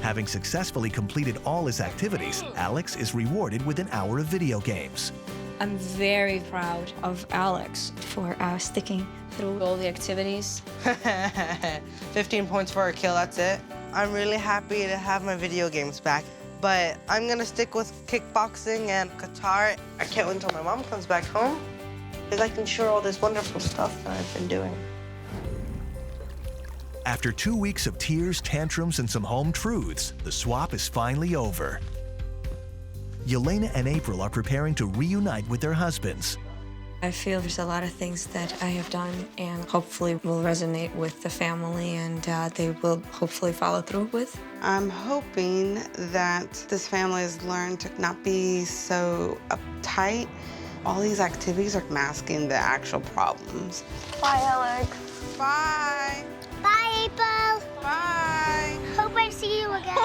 Having successfully completed all his activities, Alex is rewarded with an hour of video games. I'm very proud of Alex for sticking through all the activities. 15 points for a kill, that's it. I'm really happy to have my video games back, but I'm gonna stick with kickboxing and guitar. I can't wait until my mom comes back home, because I can show her all this wonderful stuff that I've been doing. After 2 weeks of tears, tantrums, and some home truths, the swap is finally over. Yelena and April are preparing to reunite with their husbands. I feel there's a lot of things that I have done and hopefully will resonate with the family and they will hopefully follow through with. I'm hoping that this family has learned to not be so uptight. All these activities are masking the actual problems. Bye, Alex. Bye. Bye, April. Bye. Hope I see you again.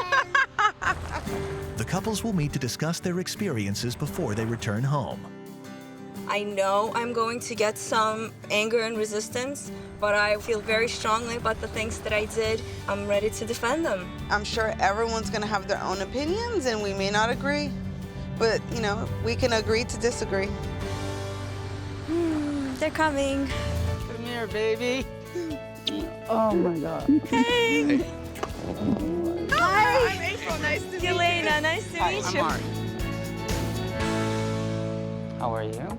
The couples will meet to discuss their experiences before they return home. I know I'm going to get some anger and resistance, but I feel very strongly about the things that I did. I'm ready to defend them. I'm sure everyone's gonna have their own opinions and we may not agree, but you know, we can agree to disagree. They're coming. Come here, baby. Oh my God. Hey. Hi. I'm April. Nice to meet you. Yelena, nice to meet you. I'm Mark. How are you?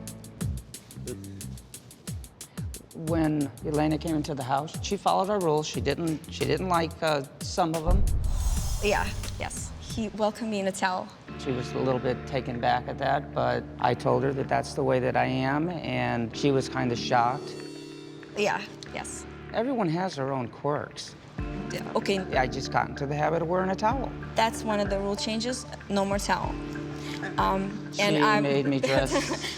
When Elena came into the house, she followed our rules. She didn't like some of them. Yeah, yes. He welcomed me in a towel. She was a little bit taken back at that, but I told her that that's the way that I am, and she was kind of shocked. Yeah, yes. Everyone has their own quirks. Okay. I just got into the habit of wearing a towel. That's one of the rule changes, no more towel. She made me dress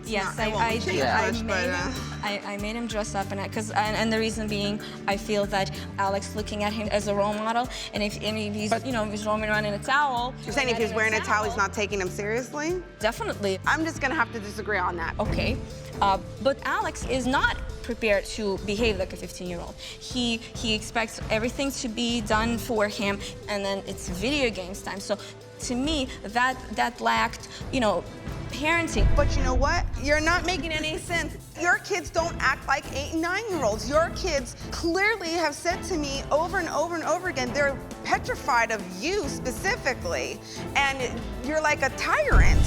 Yes, not, I did. much, I made him dress up, and the reason being, I feel that Alex looking at him as a role model, and if he's, you know, if he's roaming around in a towel. You're saying if he's wearing a towel, he's not taking him seriously? Definitely. I'm just gonna have to disagree on that. Okay, but Alex is not prepared to behave like a 15-year-old. He expects everything to be done for him, and then it's video games time. So to me, that lacked, you know, parenting. But you know what? You're not making any sense. Your kids don't act like 8 and 9-year-olds. Your kids clearly have said to me over and over and over again, they're petrified of you specifically, and you're like a tyrant.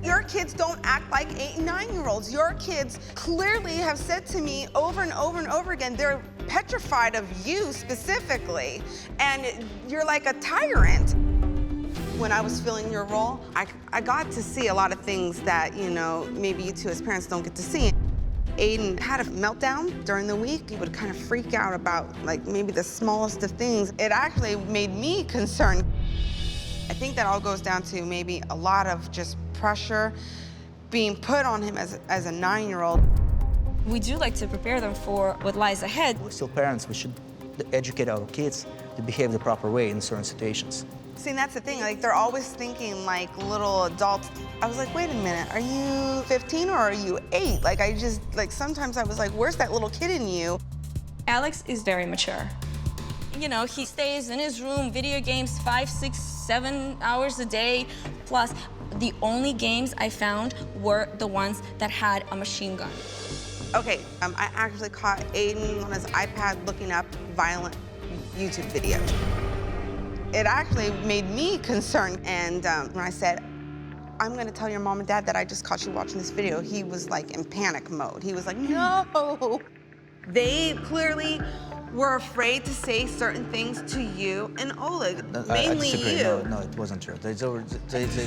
Your kids don't act like 8 and 9-year-olds. Your kids clearly have said to me over and over and over again, they're petrified of you specifically, and you're like a tyrant. When I was filling your role, I got to see a lot of things that, you know, maybe you two as parents don't get to see. Aiden had a meltdown during the week. He would kind of freak out about, like, maybe the smallest of things. It actually made me concerned. I think that all goes down to maybe a lot of just pressure being put on him as a 9-year-old. We do like to prepare them for what lies ahead. We're still parents. We should educate our kids to behave the proper way in certain situations. See, and that's the thing, like, they're always thinking like little adults. I was like, wait a minute, are you 15 or are you 8? Like, sometimes I was like, where's that little kid in you? Alex is very mature. You know, he stays in his room, video games 5, 6, 7 hours a day, plus the only games I found were the ones that had a machine gun. Okay, I actually caught Aiden on his iPad looking up violent YouTube videos. It actually made me concerned, and when I said, I'm gonna tell your mom and dad that I just caught you watching this video, he was like in panic mode. He was like, no. They clearly were afraid to say certain things to you and Oleg, mainly you. No, it wasn't true.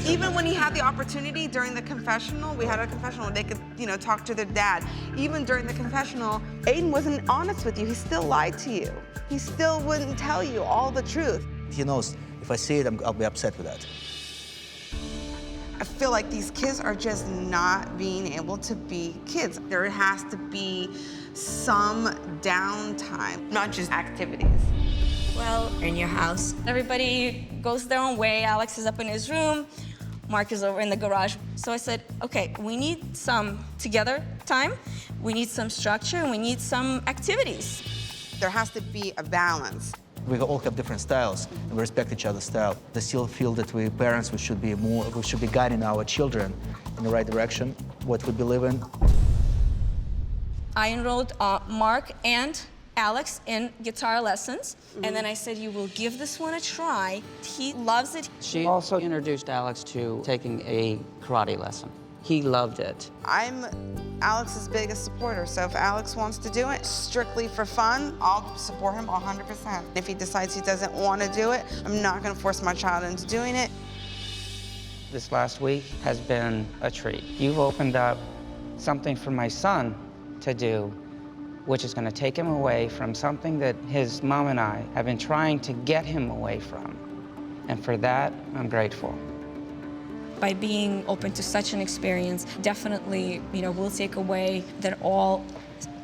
Even when he had the opportunity during the confessional, we had a confessional, they could, you know, talk to their dad. Even during the confessional, Aiden wasn't honest with you. He still lied to you. He still wouldn't tell you all the truth. He knows if I see it, I'll be upset with that. I feel like these kids are just not being able to be kids. There has to be some downtime, not just activities. Well, in your house, everybody goes their own way. Alex is up in his room, Mark is over in the garage. So I said, okay, we need some together time, we need some structure, and we need some activities. There has to be a balance. We all have different styles, and we respect each other's style. I still feel that we parents, we should be guiding our children in the right direction, what we believe in. I enrolled Mark and Alex in guitar lessons, and then I said, you will give this one a try. He loves it. She also introduced Alex to taking a karate lesson. He loved it. I'm Alex's biggest supporter, so if Alex wants to do it strictly for fun, I'll support him 100%. If he decides he doesn't want to do it, I'm not going to force my child into doing it. This last week has been a treat. You've opened up something for my son to do, which is going to take him away from something that his mom and I have been trying to get him away from. And for that, I'm grateful. By being open to such an experience, definitely, you know, we'll take away that all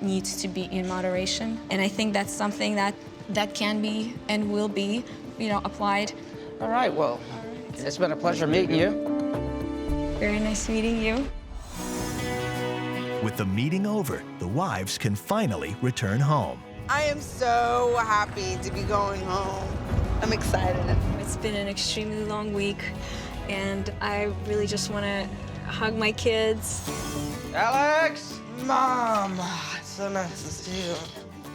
needs to be in moderation. And I think that's something that can be and will be, you know, applied. All right, well, it's been a pleasure meeting you. Very nice meeting you. With the meeting over, the wives can finally return home. I am so happy to be going home. I'm excited. It's been an extremely long week, and I really just want to hug my kids. Alex! Mom, it's so nice to see you.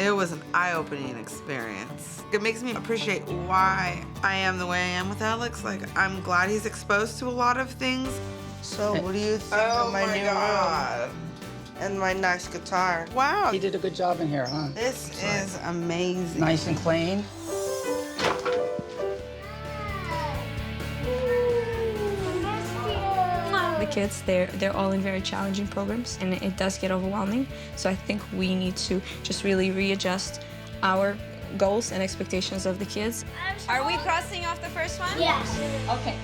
It was an eye-opening experience. It makes me appreciate why I am the way I am with Alex. Like, I'm glad he's exposed to a lot of things. So what do you think of my new room? And my nice guitar. Wow. He did a good job in here, huh? This is amazing. Nice and clean. The kids, they're all in very challenging programs, and it does get overwhelming. So I think we need to just really readjust our goals and expectations of the kids. I'm Are we crossing off the first one? Yes. Okay.